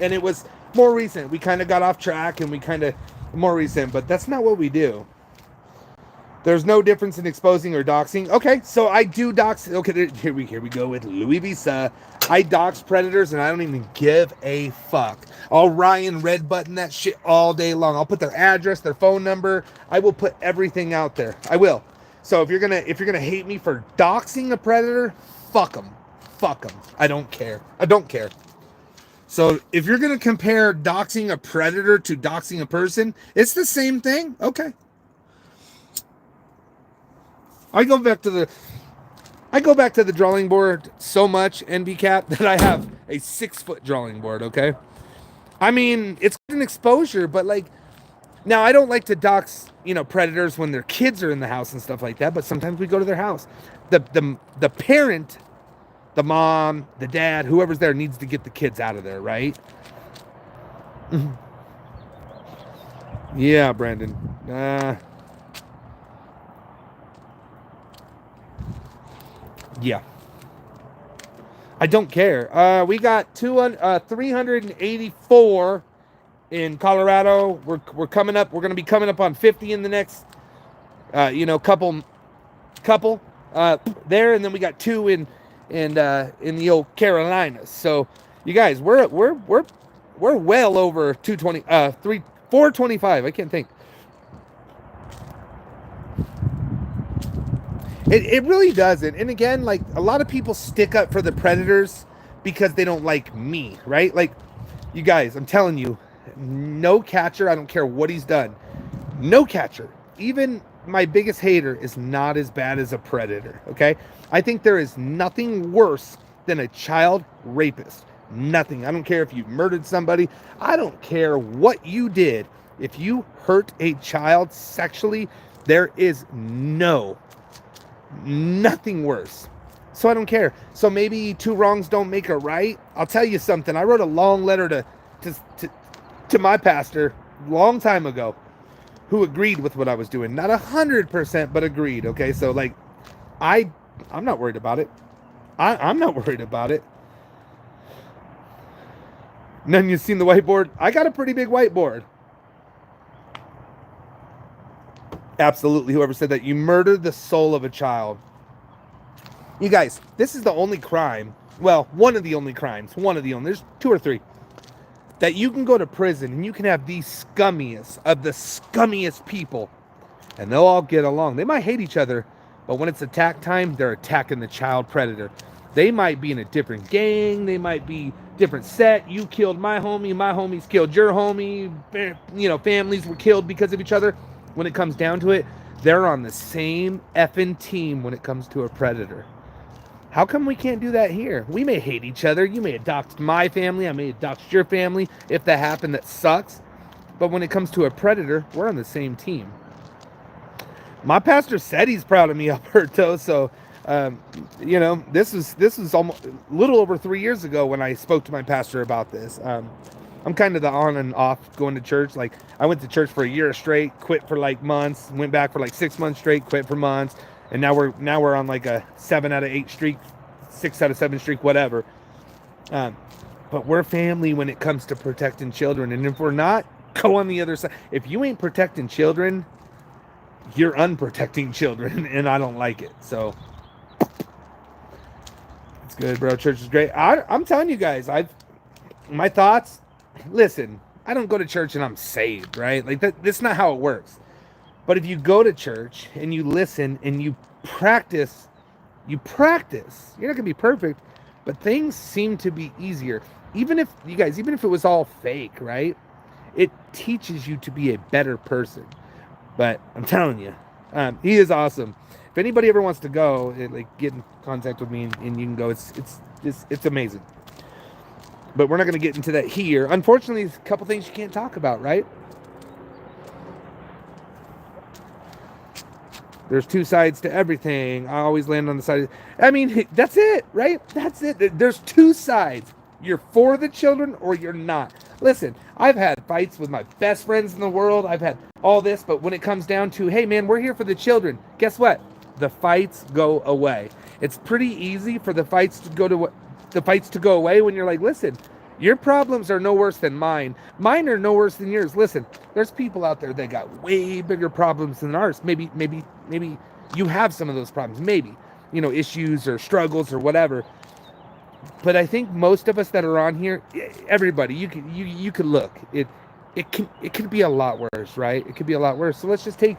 And it was more recent. We kind of got off track and we kind of more recent, but that's not what we do. There's no difference in exposing or doxing. Okay, so I do dox. Okay, here we go with Louis Visa. I dox predators and I don't even give a fuck. I'll Ryan red button that shit all day long. I'll put their address, their phone number. I will put everything out there. I will. So if you're gonna hate me for doxing a predator, fuck them. I don't care. So if you're going to compare doxing a predator to doxing a person, it's the same thing. Okay. I go back to the drawing board so much, NBCap, that I have a 6-foot drawing board, okay? I mean, it's an exposure, but like, now I don't like to dox, you know, predators when their kids are in the house and stuff like that, but sometimes we go to their house. The parent, the mom, the dad, whoever's there needs to get the kids out of there, right? Yeah, Brandon. Yeah. I don't care. We got 384 in Colorado. We're coming up. We're going to be coming up on 50 in the next, couple there, and then we got 2 in the old Carolinas. So you guys, we're well over 425. I can't think. It really doesn't. And again, like, a lot of people stick up for the predators because they don't like me, right? Like, you guys, I'm telling you, no catcher, I don't care what he's done, no catcher, even my biggest hater, is not as bad as a predator, okay? I think there is nothing worse than a child rapist. Nothing. I don't care if you murdered somebody. I don't care what you did. If you hurt a child sexually, there is nothing worse. So I don't care. So maybe 2 wrongs don't make a right. I'll tell you something. I wrote a long letter to my pastor a long time ago, who agreed with what I was doing. Not 100%, but agreed. Okay, so like, I'm not worried about it. I'm not worried about it. None of you seen the whiteboard? I got a pretty big whiteboard. Absolutely, whoever said that. You murdered the soul of a child. You guys, this is the only crime. Well, one of the only crimes. There's 2 or 3. That you can go to prison and you can have the scummiest of the scummiest people, and they'll all get along. They might hate each other, but when it's attack time, they're attacking the child predator. They might be in a different gang. They might be different set. You killed my homie. My homies killed your homie. You know, families were killed because of each other. When it comes down to it, they're on the same effing team when it comes to a predator. How come we can't do that here? We may hate each other. You may adopt my family. I may adopt your family. If that happened, that sucks. But when it comes to a predator, we're on the same team. My pastor said he's proud of me, Alberto. So, this was almost a little over 3 years ago when I spoke to my pastor about this. I'm kind of the on and off going to church. Like, I went to church for a year straight, quit for like months, went back for like 6 months straight, quit for months. And now we're on like a 7 out of 8 streak, 6 out of 7 streak, whatever. But we're family when it comes to protecting children. And if we're not, go on the other side. If you ain't protecting children, you're unprotecting children, and I don't like it. So it's good, bro. Church is great. I'm telling you guys, my thoughts. Listen, I don't go to church and I'm saved, right? Like that's not how it works. But if you go to church and you listen and you practice, you're not going to be perfect, but things seem to be easier. Even if even if it was all fake, right? It teaches you to be a better person. But I'm telling you, he is awesome. If anybody ever wants to go, get in contact with me and you can go. It's amazing. But we're not going to get into that here. Unfortunately, there's a couple things you can't talk about, right? There's two sides to everything. I always land on the side. I mean, that's it, right? That's it. There's two sides. You're for the children or you're not. Listen, I've had fights with my best friends in the world. I've had all this, but when it comes down to, hey man, we're here for the children. Guess what? The fights go away. It's pretty easy for the fights to go away when you're like, listen, your problems are no worse than mine. Mine are no worse than yours. Listen, there's people out there that got way bigger problems than ours. Maybe you have some of those problems. Maybe, issues or struggles or whatever. But I think most of us that are on here, everybody, you could look. It could be a lot worse, right? It could be a lot worse. So let's take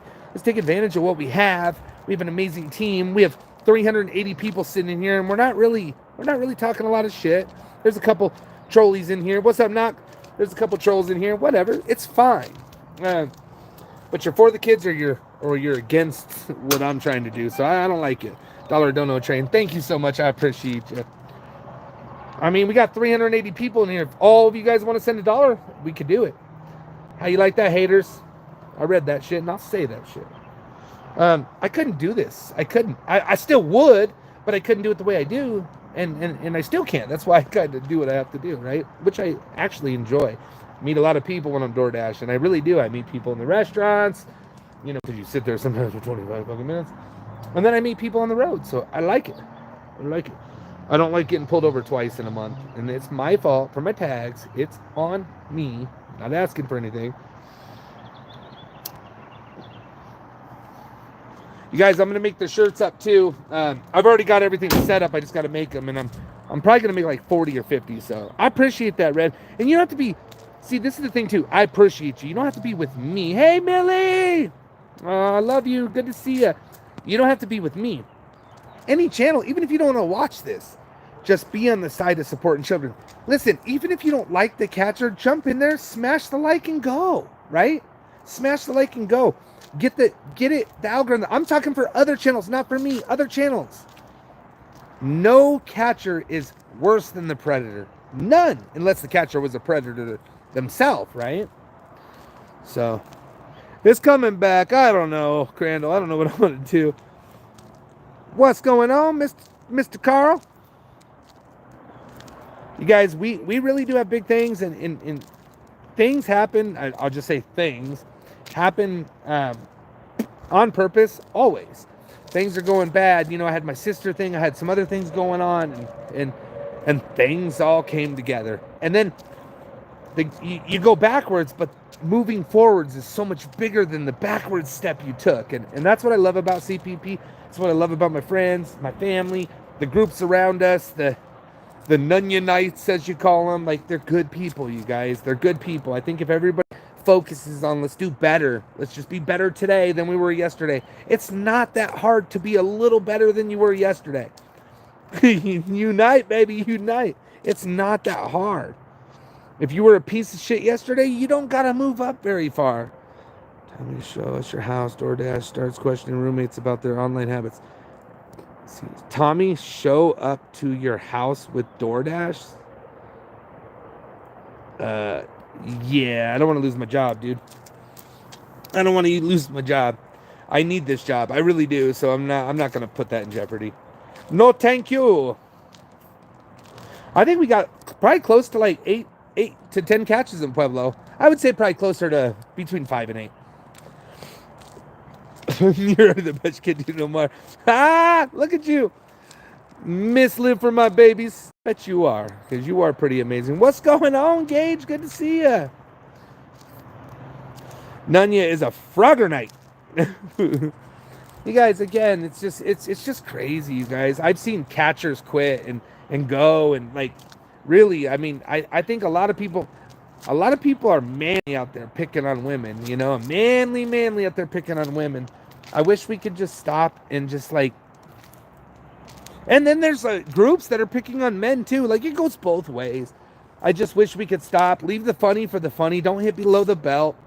advantage of what we have. We have an amazing team. We have 380 people sitting in here, and we're not really talking a lot of shit. There's a couple trolleys in here. What's up, Knock? There's a couple trolls in here. Whatever, it's fine. But you're for the kids, or you're against what I'm trying to do. So I don't like it. Dollar Dono Train. Thank you so much. I appreciate you. I mean, we got 380 people in here. If all of you guys want to send $1, we could do it. How you like that, haters? I read that shit, and I'll say that shit. I couldn't do this. I couldn't. I still would, but I couldn't do it the way I do, and I still can't. That's why I kind of do what I have to do, right? Which I actually enjoy. I meet a lot of people when I'm DoorDash, and I really do. I meet people in the restaurants, because you sit there sometimes for 25 fucking minutes. And then I meet people on the road, so I like it. I don't like getting pulled over twice in a month, and it's my fault for my tags. It's on me. Not asking for anything. You guys, I'm gonna make the shirts up too. I've already got everything set up. I just gotta make them, and I'm probably gonna make like 40 or 50. So I appreciate that, Red. And you don't have to be. See, this is the thing too. I appreciate you. You don't have to be with me. Hey, Millie. I love you. Good to see you. You don't have to be with me. Any channel, even if you don't want to watch this, just be on the side of supporting children. Listen, even if you don't like the catcher, jump in there, smash the like and go, right? Smash the like and go. Get it, the algorithm. I'm talking for other channels, not for me, other channels. No catcher is worse than the predator. None, unless the catcher was a predator themselves, right? So, it's coming back. I don't know, Crandall. I don't know what I want to do. What's going on, Mr. Carl? You guys, we really do have big things, and things happen. I'll just say things happen on purpose, always. Things are going bad. I had my sister thing. I had some other things going on, and things all came together. And then you go backwards, but moving forwards is so much bigger than the backwards step you took. And that's what I love about CPP. That's what I love about my friends, my family, the groups around us, the Nunyanites, as you call them. Like, they're good people, you guys. They're good people. I think if everybody focuses on let's do better, let's just be better today than we were yesterday. It's not that hard to be a little better than you were yesterday. Unite, baby, unite. It's not that hard. If you were a piece of shit yesterday, you don't got to move up very far. Time to show us your house. DoorDash starts questioning roommates about their online habits. Let's see. Tommy, show up to your house with DoorDash? Yeah, I don't want to lose my job, dude. I don't want to lose my job. I need this job. I really do, so I'm not going to put that in jeopardy. No, thank you. I think we got probably close to like 8 to 10 catches in Pueblo. I would say probably closer to between 5 and 8. You're the best kid you know more. Ah, look at you. Live for my babies. Bet you are, because you are pretty amazing. What's going on, Gage? Good to see you. Nunya is a Frogger night. You guys, again, it's just crazy, you guys. I've seen catchers quit and go, and like, really, I mean, I think a lot of people, A lot of people are manly out there picking on women, you know, manly out there picking on women. I wish we could just stop and just like. And then there's groups that are picking on men too. Like it goes both ways. I just wish we could stop. Leave the funny for the funny. Don't hit below the belt.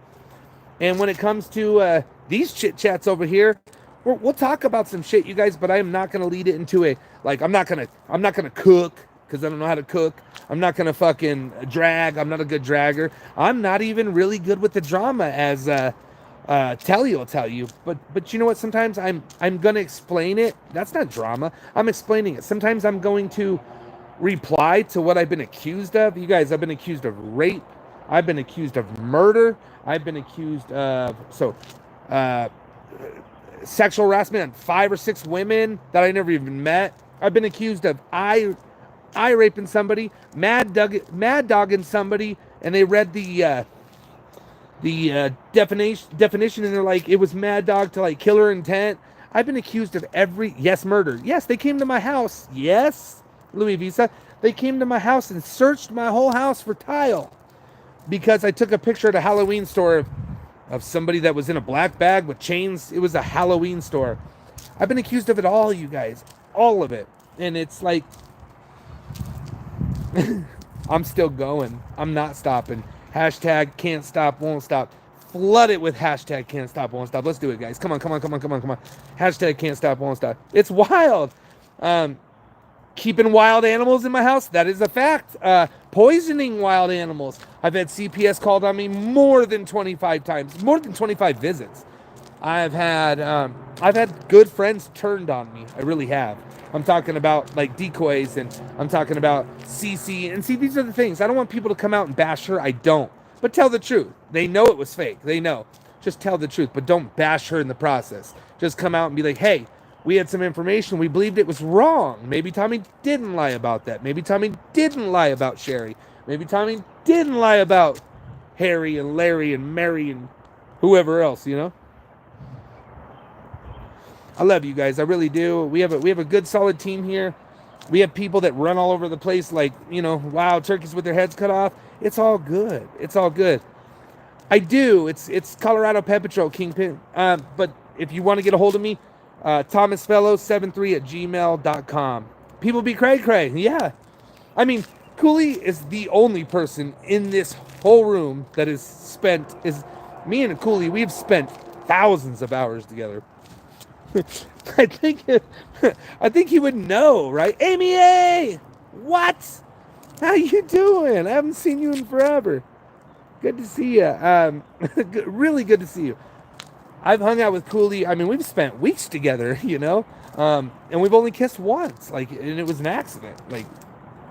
And when it comes to these chit chats over here, we'll talk about some shit, you guys. But I am not gonna lead it into a like. I'm not gonna cook because I don't know how to cook. I'm not gonna fucking drag. I'm not a good dragger. I'm not even really good with the drama, as Telly will tell you. But you know what? Sometimes I'm gonna explain it. That's not drama. I'm explaining it. Sometimes I'm going to reply to what I've been accused of. You guys, I've been accused of rape. I've been accused of murder. I've been accused of sexual harassment on 5 or 6 women that I never even met. I've been accused of I raping somebody, mad dogging somebody, and they read the definition and they're like, it was mad dog to like killer intent. I've been accused of murder. Yes, they came to my house. Yes, Louis Visa. They came to my house and searched my whole house for tile because I took a picture at a Halloween store of somebody that was in a black bag with chains. It was a Halloween store. I've been accused of it all, you guys. All of it. And it's like, I'm still going. I'm not stopping. Hashtag can't stop, won't stop. Flood it with hashtag can't stop, won't stop. Let's do it, guys. Come on. Hashtag can't stop, won't stop. It's wild. Keeping wild animals in my house, that is a fact. Poisoning wild animals. I've had CPS called on me more than 25 times, more than 25 visits. I've had good friends turned on me. I really have. I'm talking about like decoys, and I'm talking about CC. And see, these are the things. I don't want people to come out and bash her. I don't. But tell the truth. They know it was fake. They know. Just tell the truth, but don't bash her in the process. Just come out and be like, hey, we had some information. We believed it was wrong. Maybe Tommy didn't lie about that. Maybe Tommy didn't lie about Sherry. Maybe Tommy didn't lie about Harry and Larry and Mary and whoever else, you know? I love you guys. I really do. We have a good solid team here. We have people that run all over the place like, you know, wild turkeys with their heads cut off. It's all good. It's all good. I do. It's ColoradoPedPatrol Kingpin. But if you want to get a hold of me, thomasfellow73@gmail.com. People be cray. Yeah. I mean, Cooley is the only person in this whole room that is me and Cooley, we've spent thousands of hours together. I think he would know, right? Amy A! What? How you doing? I haven't seen you in forever. Good to see you. Really good to see you. I've hung out with Cooley. I mean, we've spent weeks together, you know, and we've only kissed once, like, and it was an accident. Like,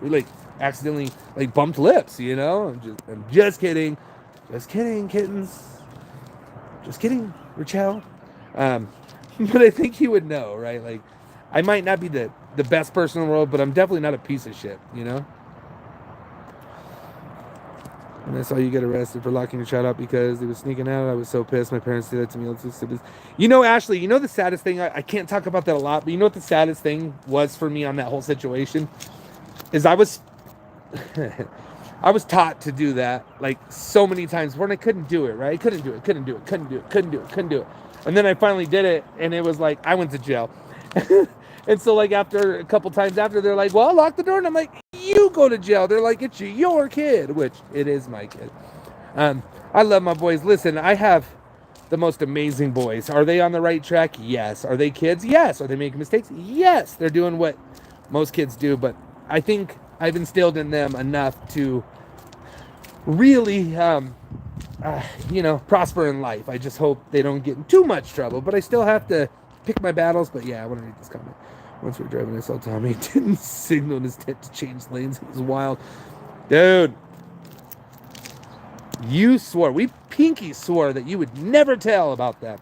we like accidentally like bumped lips, you know. I'm just kidding, kittens. Just kidding, Rachel. But I think he would know, right? Like, I might not be the best person in the world, but I'm definitely not a piece of shit, you know. And I saw you get arrested for locking your child up because he was sneaking out. I was so pissed. My parents did that to me. You know, Ashley, you know the saddest thing? I can't talk about that a lot, but you know what the saddest thing was for me on that whole situation? Is I was taught to do that, like, so many times when I couldn't do it, right? I couldn't do it. And then I finally did it, and it was like, I went to jail. And so, like, after a couple times after, they're like, well, lock the door. And I'm like, you go to jail. They're like, it's your kid, which it is my kid. I love my boys. Listen, I have the most amazing boys. Are they on the right track? Yes. Are they kids? Yes. Are they making mistakes? Yes. They're doing what most kids do. But I think I've instilled in them enough to really, prosper in life. I just hope they don't get in too much trouble. But I still have to pick my battles. But yeah, I want to read this comment. Once we were driving, I saw Tommy didn't signal in his tent to change lanes. It was wild. Dude, you swore. We pinky swore that you would never tell about that.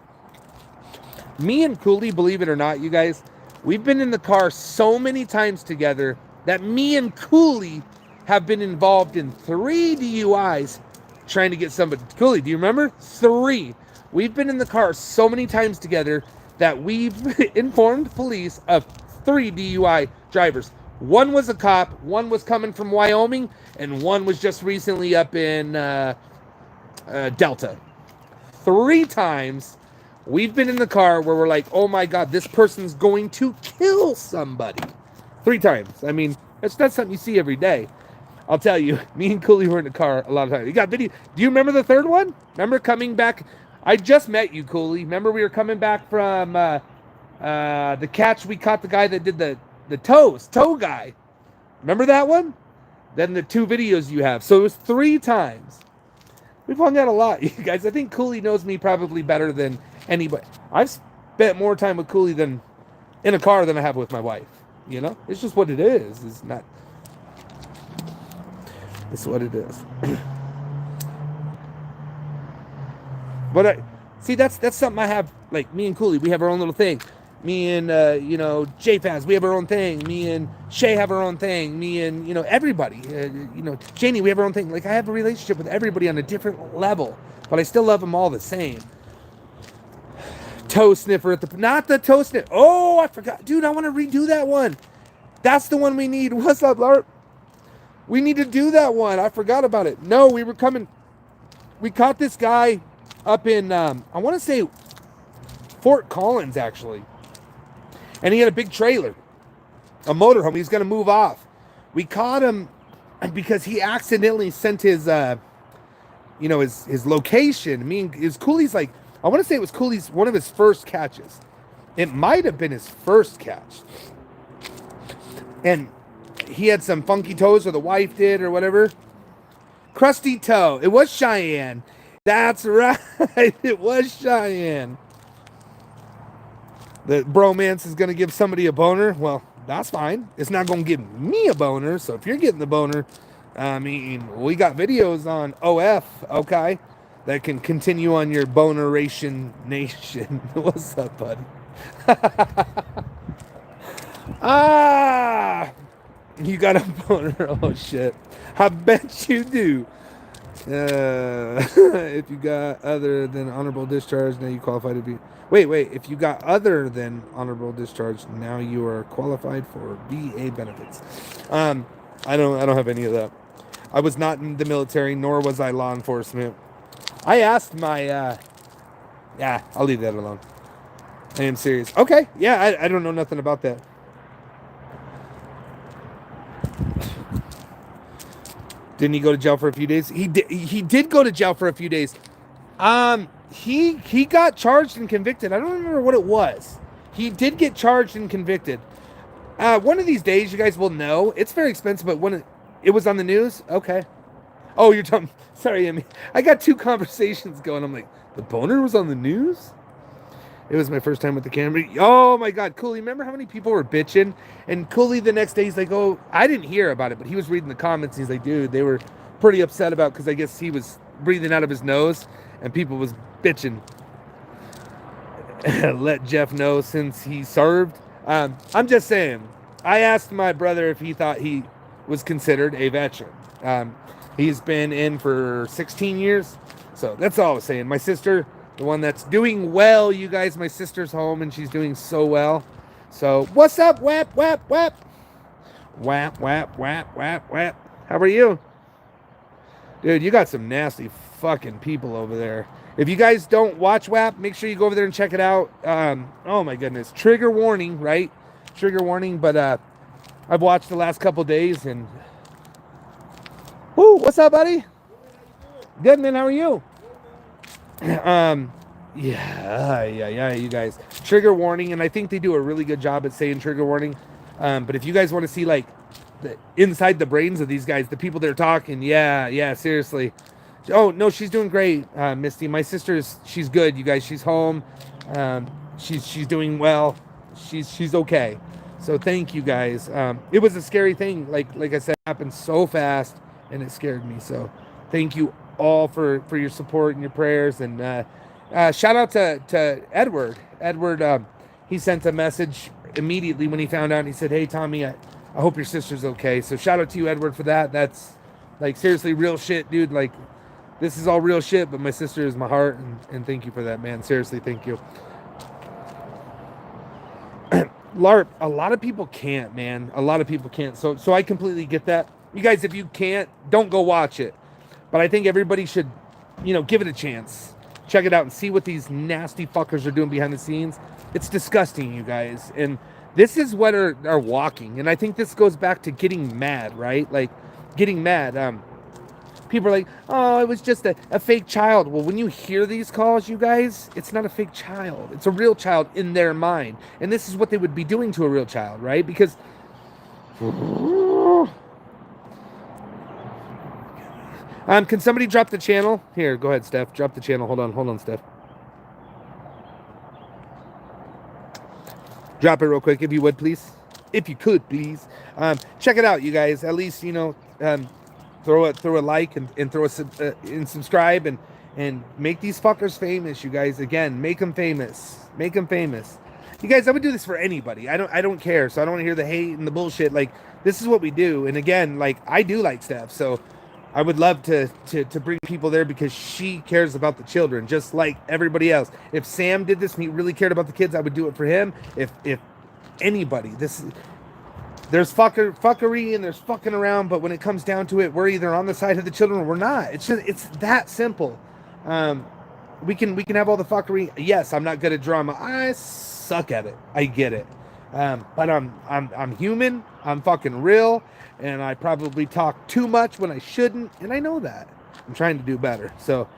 Me and Cooley, believe it or not, you guys, we've been in the car so many times together that me and Cooley have been involved in 3 DUIs trying to get somebody. Cooley, do you remember? 3. We've been in the car so many times together that we've informed police of 3 DUI drivers. One was a cop, one was coming from Wyoming, and one was just recently up in Delta. 3 times we've been in the car where we're like, oh my God, this person's going to kill somebody. 3 times. I mean, that's not something you see every day. I'll tell you, me and Cooley were in the car a lot of times. You got video. Do you remember the 3rd one? Remember coming back? I just met you, Cooley. Remember we were coming back from the catch. We caught the guy that did the toe guy. Remember that one? Then the 2 videos you have. So it was 3 times. We've hung out a lot, you guys. I think Cooley knows me probably better than anybody. I've spent more time with Cooley than in a car than I have with my wife. You know, it's just what it is. It's not. It's what it is. But see, that's something I have. Like me and Cooley, we have our own little thing. Me and J-Faz, we have our own thing. Me and Shay have our own thing. Me and everybody, Janie, we have our own thing. Like I have a relationship with everybody on a different level, but I still love them all the same. Toe sniffer not the toe sniffer. Oh, I forgot, dude. I want to redo that one. That's the one we need. What's up, Lart? We need to do that one. I forgot about it. No, we were coming. We caught this guy up in I want to say Fort Collins actually. And he had a big trailer, a motorhome. He's going to move off. We caught him because he accidentally sent his, his location. I mean, his Cooley's like, I want to say it was Cooley's, one of his first catches. It might have been his first catch. And he had some funky toes, or the wife did, or whatever. Crusty toe. It was Cheyenne. That's right. It was Cheyenne. The bromance is going to give somebody a boner. Well, that's fine. It's not going to give me a boner. So if you're getting the boner, I mean, we got videos on OF, okay, that can continue on your boneration nation. What's up, buddy? You got a boner. Oh, shit. I bet you do. If you got other than honorable discharge, now you qualify to be... Wait. If you got other than honorable discharge, now you are qualified for VA benefits. I don't have any of that. I was not in the military, nor was I law enforcement. I asked my... I'll leave that alone. I am serious. Okay, yeah, I don't know nothing about that. Didn't he go to jail for a few days? He did go to jail for a few days. He got charged and convicted. I don't remember what it was. He did get charged and convicted. One of these days, you guys will know. It's very expensive, but when it was on the news, okay. Oh, you're talking... Sorry, I got 2 conversations going. I'm like, the boner was on the news? It was my first time with the camera. Oh, my God. Cooley, remember how many people were bitching? And Cooley the next day, he's like, oh, I didn't hear about it, but he was reading the comments. He's like, dude, they were pretty upset about, because I guess he was breathing out of his nose, and people was bitching. Let Jeff know since he served. I'm just saying, I asked my brother if he thought he was considered a veteran. He's been in for 16 years. So that's all I was saying. My sister, the one that's doing well, you guys, my sister's home and she's doing so well. So what's up, Wap, Wap, Wap? Wap, Wap, Wap, Wap, Wap. How are you? Dude, you got some nasty fucking people over there. If you guys don't watch WAP, make sure you go over there and check it out. Oh my goodness. Trigger warning, right? Trigger warning, but I've watched the last couple days and... Woo, what's up, buddy? Good, man. How are you? Yeah, you guys. Trigger warning, and I think they do a really good job at saying trigger warning. But if you guys want to see, like, inside the brains of these guys, the people that are talking, yeah, seriously. Oh, no, she's doing great, Misty. My sister's, she's good, you guys. She's home. She's doing well. She's okay. So thank you, guys. It was a scary thing. Like I said, it happened so fast, and it scared me. So thank you all for your support and your prayers. And shout out to Edward. Edward, he sent a message immediately when he found out. And he said, hey, Tommy, I hope your sister's okay. So shout out to you, Edward, for that. That's, like, seriously real shit, dude. Like, this is all real shit, but my sister is my heart. And thank you for that, man. Seriously, thank you. LARP, a lot of people can't, man. A lot of people can't. So I completely get that. You guys, if you can't, don't go watch it. But I think everybody should, give it a chance. Check it out and see what these nasty fuckers are doing behind the scenes. It's disgusting, you guys. And this is what are walking. And I think this goes back to getting mad, right? Like, getting mad. People are like, oh, it was just a fake child. Well, when you hear these calls, you guys, it's not a fake child. It's a real child in their mind. And this is what they would be doing to a real child, right? Because... can somebody drop the channel? Here, go ahead, Steph. Drop the channel. Hold on, Steph. Drop it real quick, if you would, please. If you could, please. Check it out, you guys. At least, throw a like and throw and subscribe and make these fuckers famous, you guys. Again, make them famous. Make them famous. You guys, I would do this for anybody. I don't care. So I don't want to hear the hate and the bullshit. Like, this is what we do. And again, like, I do like Steph, so I would love to bring people there because she cares about the children, just like everybody else. If Sam did this and he really cared about the kids, I would do it for him. If anybody, there's fuckery and there's fucking around, but when it comes down to it, we're either on the side of the children or we're not. It's that simple. We can have all the fuckery. Yes, I'm not good at drama. I suck at it. I get it. But I'm human. I'm fucking real. And I probably talk too much when I shouldn't, and I know that. I'm trying to do better. So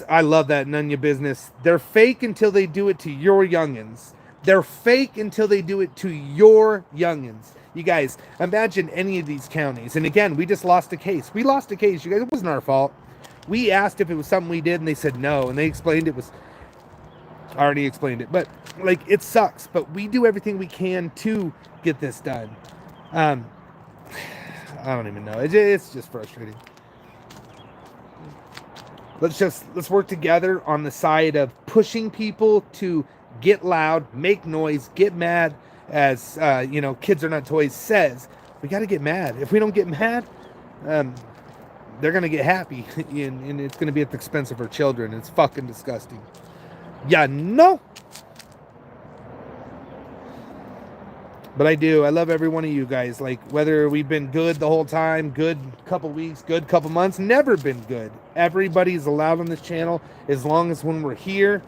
I love that, none of your business. They're fake until they do it to your youngins. They're fake until they do it to your youngins. You guys, imagine any of these counties. And again, we just lost a case. We lost a case, you guys. It wasn't our fault. We asked if it was something we did, and they said no. And they explained it was... I already explained it. But, like, it sucks. But we do everything we can to get this done. I don't even know. It's just frustrating. Let's work together on the side of pushing people to get loud, make noise, get mad. As Kids Are Not Toys says, we got to get mad. If we don't get mad, they're gonna get happy, and it's gonna be at the expense of our children. It's fucking disgusting. Yeah, no. But I do. I love every one of you guys. Like, whether we've been good the whole time, good couple weeks, good couple months, never been good. Everybody's allowed on this channel as long as when we're here,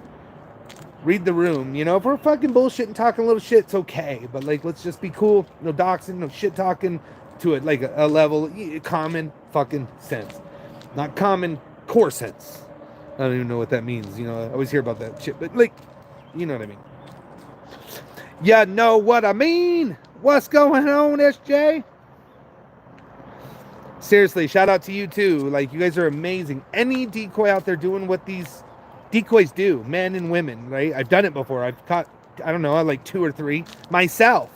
read the room. If we're fucking bullshit and talking a little shit, it's okay. But, like, let's just be cool. No doxing, no shit talking to it. Like a level, common fucking sense. Not common core sense. I don't even know what that means. I always hear about that shit. But, like, you know what I mean. You know what I mean? What's going on, SJ? Seriously, shout out to you too. Like, you guys are amazing. Any decoy out there doing what these decoys do, men and women, right? I've done it before. I've caught, I don't know, like 2 or 3 myself.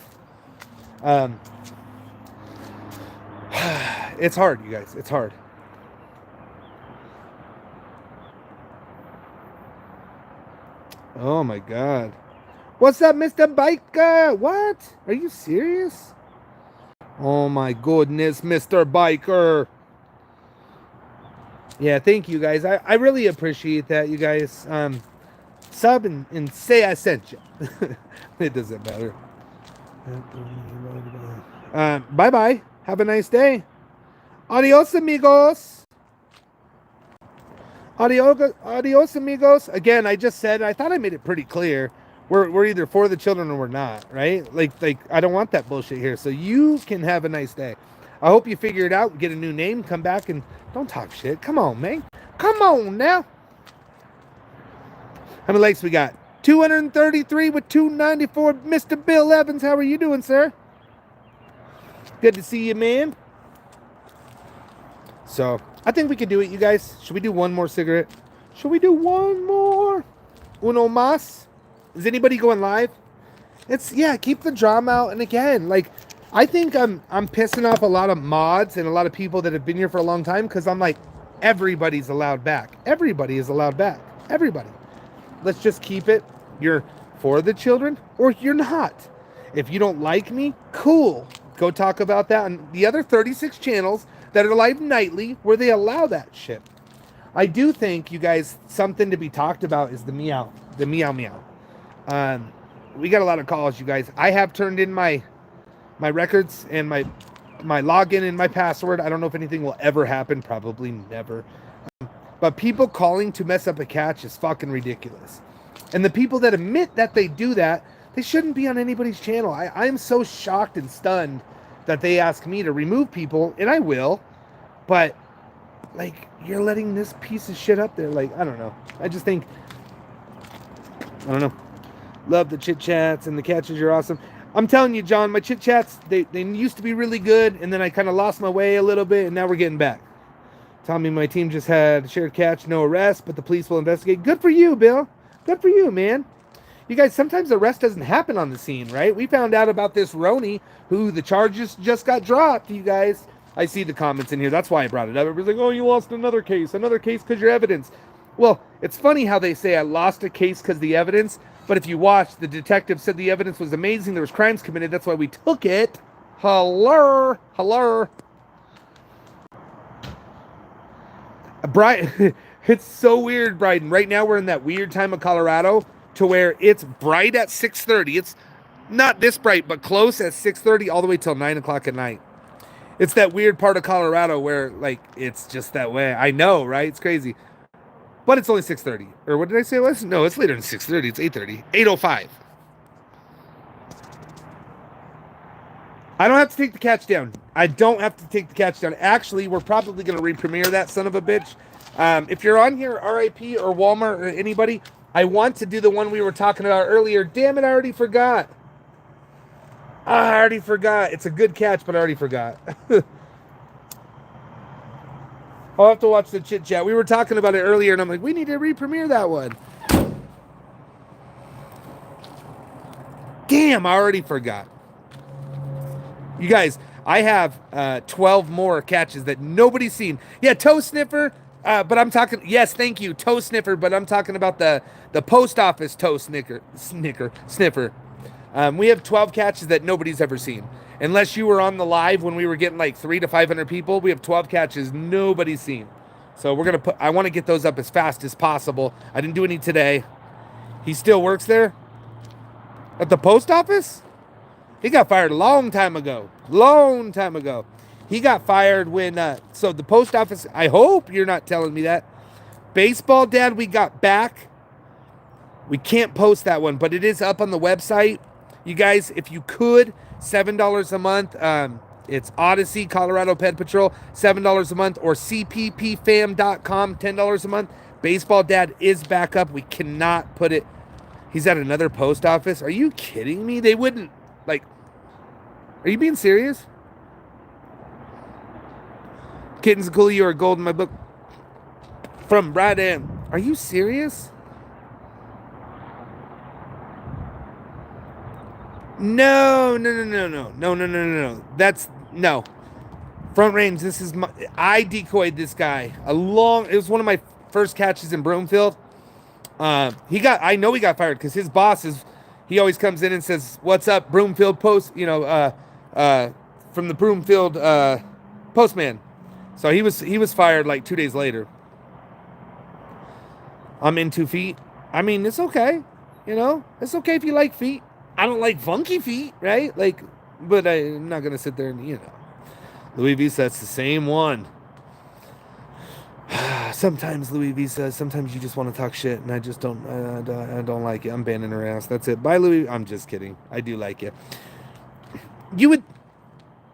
It's hard, you guys. It's hard. Oh my God. What's up, Mr. Biker? What? Are you serious? Oh my goodness, Mr. Biker. Yeah, thank you guys. I really appreciate that, you guys. Sub and say I sent you. It doesn't matter. Bye-bye. Have a nice day. Adios, amigos. Adios, amigos. Again, I just said, I thought I made it pretty clear. We're either for the children or we're not, right? Like I don't want that bullshit here. So you can have a nice day. I hope you figure it out, get a new name, come back and don't talk shit. Come on, man. Come on now. How many likes we got? 233 with 294. Mr. Bill Evans, how are you doing, sir? Good to see you, man. So, I think we could do it, you guys. Should we do one more cigarette? Should we do one more? Uno más? Is anybody going live? Keep the drama out. And again, like, I think I'm pissing off a lot of mods and a lot of people that have been here for a long time because I'm like, everybody's allowed back. Everybody is allowed back. Everybody. Let's just keep it. You're for the children or you're not. If you don't like me, cool. Go talk about that on the other 36 channels that are live nightly where they allow that shit. I do think, you guys, something to be talked about is the meow. The meow meow. we got a lot of calls, you guys. I have turned in my records and my login and my password. I don't know if anything will ever happen. Probably never. But people calling to mess up a catch is fucking ridiculous. And the people that admit that they do that, they shouldn't be on anybody's channel. I'm so shocked and stunned that they ask me to remove people, and I will. But, like, you're letting this piece of shit up there. Like, I don't know. I just think, I don't know. Love the chit chats and the catches. You're awesome. I'm telling you, John, my chit chats, they used to be really good, and then I kind of lost my way a little bit, and now we're getting back. Tommy, my team just had shared catch, no arrest, but the police will investigate. Good for you, Bill. Good for you, man. You guys, sometimes arrest doesn't happen on the scene, right? We found out about this Roni, who the charges just got dropped, you guys. I see the comments in here. That's why I brought it up. It was like, oh, you lost another case because your evidence. Well, it's funny how they say I lost a case because the evidence, but if you watch, the detective said the evidence was amazing. There was crimes committed. That's why we took it. Hello. It's so weird, Bryden. Right now we're in that weird time of Colorado to where it's bright at 6:30. It's not this bright, but close at 6:30 all the way till 9 o'clock at night. It's that weird part of Colorado where, like, it's just that way. I know, right? It's crazy. But it's only 6:30. Or what did I say it was? No, it's later than 6:30. It's 8:30. 8:05. I don't have to take the catch down. I don't have to take the catch down. Actually, we're probably going to re-premiere that son of a bitch. If you're on here, RIP or Walmart or anybody, I want to do the one we were talking about earlier. Damn it, I already forgot. It's a good catch, but I already forgot. I'll have to watch the chit chat. We were talking about it earlier, and I'm like, we need to re-premiere that one. Damn, I already forgot. You guys, I have 12 more catches that nobody's seen. Yeah, toe sniffer, but I'm talking, yes, thank you, toe sniffer, but I'm talking about the post office toe sniffer. We have 12 catches that nobody's ever seen. Unless you were on the live when we were getting like 300 to 500 people, we have 12 catches nobody's seen. So we're going to I want to get those up as fast as possible. I didn't do any today. He still works there? At the post office? He got fired a long time ago. He got fired when, so the post office, I hope you're not telling me that. Baseball Dad, we got back. We can't post that one, but it is up on the website. You guys, if you could, $7 a month. It's Odyssey, Colorado Ped Patrol, $7 a month, or cppfam.com, $10 a month. Baseball Dad is back up. We cannot put it. He's at another post office. Are you kidding me? They wouldn't, like, are you being serious? Kittens and Cooley, you are gold in my book. From Brad M. Are you serious? No. That's, no. Front range, this is my, I decoyed this guy it was one of my first catches in Broomfield. I know he got fired because his boss he always comes in and says, what's up, Broomfield post, from the Broomfield postman. So he was fired like 2 days later. I'm into feet. I mean, it's okay. It's okay if you like feet. I don't like funky feet, right? Like, but I'm not going to sit there and, Louis V says the same one. Sometimes Louis V says, sometimes you just want to talk shit, and I just don't, I don't like it. I'm banning her ass. That's it. Bye, Louis. I'm just kidding. I do like it. You would,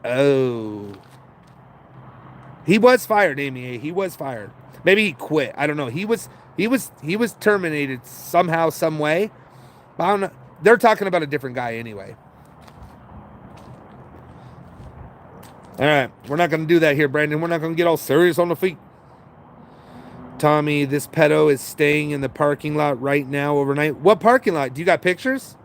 oh. He was fired, Amy. He was fired. Maybe he quit. I don't know. He was terminated somehow, some way. But I don't know. They're talking about a different guy anyway. All right. We're not going to do that here, Brandon. We're not going to get all serious on the feet. Tommy, this pedo is staying in the parking lot right now overnight. What parking lot? Do you got pictures?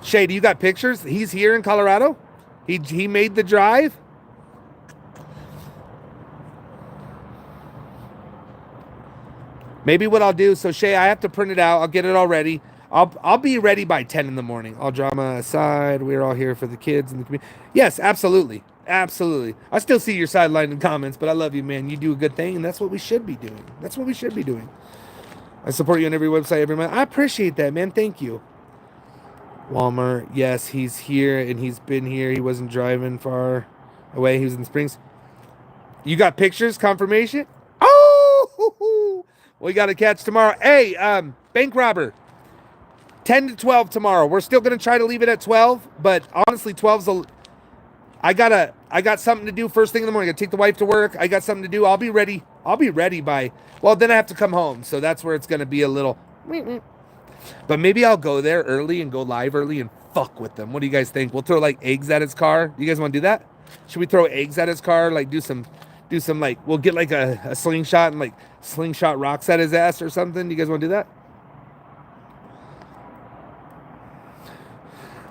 Shay, do you got pictures? He's here in Colorado? He made the drive? Maybe what I'll do, so Shay, I have to print it out. I'll get it all ready. I'll be ready by 10 in the morning. All drama aside, we're all here for the kids and the community. Yes, absolutely. Absolutely. I still see your sideline in comments, but I love you, man. You do a good thing, and that's what we should be doing. I support you on every website every month. I appreciate that, man. Thank you. Walmart. Yes, he's here and he's been here. He wasn't driving far away. He was in Springs. You got pictures, confirmation? Oh, we got to catch tomorrow. Hey, bank robber. 10 to 12 tomorrow. We're still going to try to leave it at 12, but honestly, 12's a... I got something to do first thing in the morning. I got to take the wife to work. I got something to do. I'll be ready by... Well, then I have to come home, so that's where it's going to be a little... But maybe I'll go there early and go live early and fuck with them. What do you guys think? We'll throw, like, eggs at his car. Do you guys want to do that? Should we throw eggs at his car? Like, do some, like... We'll get, like, a slingshot and, like, slingshot rocks at his ass or something. Do you guys want to do that?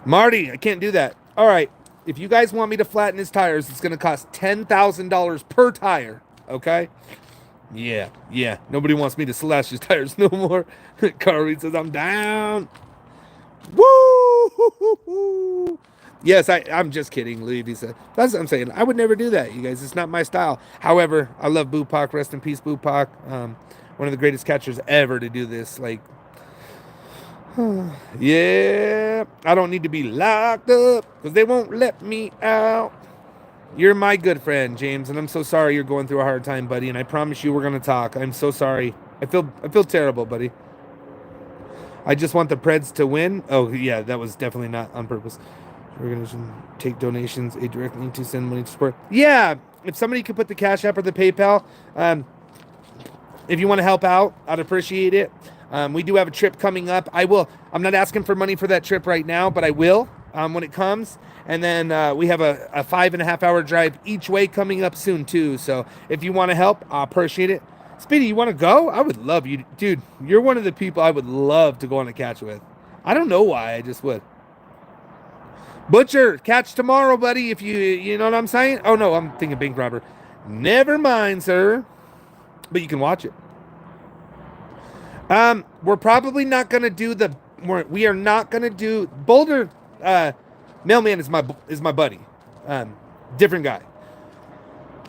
Marty, I can't do that. All right. If you guys want me to flatten his tires, it's going to cost $10,000 per tire. Okay? Yeah. Nobody wants me to slash his tires no more. Carly says, I'm down. Woo! Yes, I'm just kidding, Levy said. That's what I'm saying. I would never do that, you guys. It's not my style. However, I love Bupak. Rest in peace, Bupak. One of the greatest catchers ever to do this. Like, yeah, I don't need to be locked up because they won't let me out. You're my good friend, James, and I'm so sorry you're going through a hard time, buddy, and I promise you we're going to talk. I'm so sorry. I feel terrible, buddy. I just want the Preds to win. Oh, yeah, that was definitely not on purpose. We're going to take donations, a direct link to send money to support. Yeah, if somebody could put the Cash App or the PayPal, if you want to help out, I'd appreciate it. We do have a trip coming up. I'm not asking for money for that trip right now, but I will when it comes. And then we have a 5.5 hour drive each way coming up soon too. So if you want to help, I appreciate it. Speedy, you want to go? I would love you. Dude, you're one of the people I would love to go on a catch with. I don't know why, I just would. Butcher, catch tomorrow, buddy, if you know what I'm saying? Oh, no, I'm thinking bank robber. Never mind, sir. But you can watch it. We're probably not going to do we are not going to do... Boulder, Mailman is my buddy. Different guy.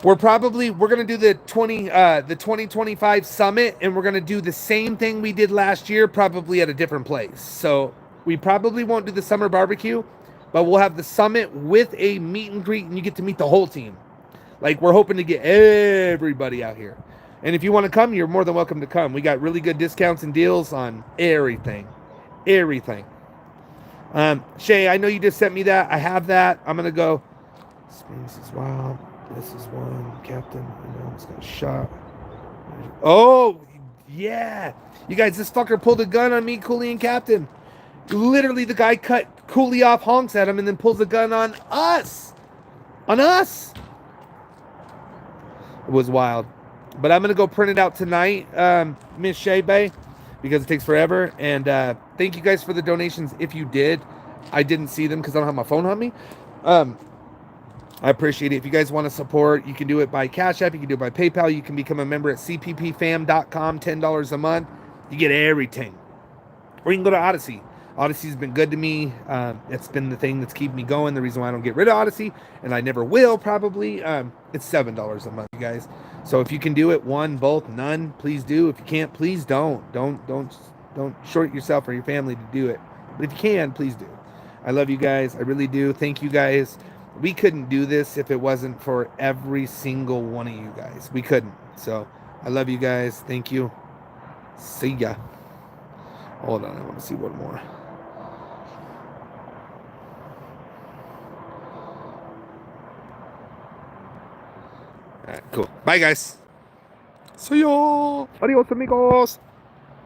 We're going to do the 2025 summit, and we're going to do the same thing we did last year, probably at a different place. So we probably won't do the summer barbecue, but we'll have the summit with a meet and greet, and you get to meet the whole team. Like, we're hoping to get everybody out here. And if you want to come, you're more than welcome to come. We got really good discounts and deals on everything. Everything. Shay, I know you just sent me that. I have that. I'm going to go. Springs is wild. This is one. Captain, almost got shot. Oh, yeah. You guys, this fucker pulled a gun on me, Cooley, and Captain. Literally, the guy cut Cooley off, honks at him, and then pulls a gun on us. On us. It was wild. But I'm going to go print it out tonight, Miss Shebe, because it takes forever. And thank you guys for the donations. If you did, I didn't see them because I don't have my phone on me. I appreciate it. If you guys want to support, you can do it by Cash App. You can do it by PayPal. You can become a member at cppfam.com, $10 a month. You get everything. Or you can go to Odyssey. Odyssey's been good to me. It's been the thing that's keeping me going. The reason why I don't get rid of Odyssey, and I never will probably. It's $7 a month, you guys. So if you can do it, one, both, none, please do. If you can't, please don't. Don't short yourself or your family to do it. But if you can, please do. I love you guys. I really do. Thank you guys. We couldn't do this if it wasn't for every single one of you guys. We couldn't. So I love you guys. Thank you. See ya. Hold on. I want to see one more. All right, cool. Bye, guys. See ya. Adios, amigos.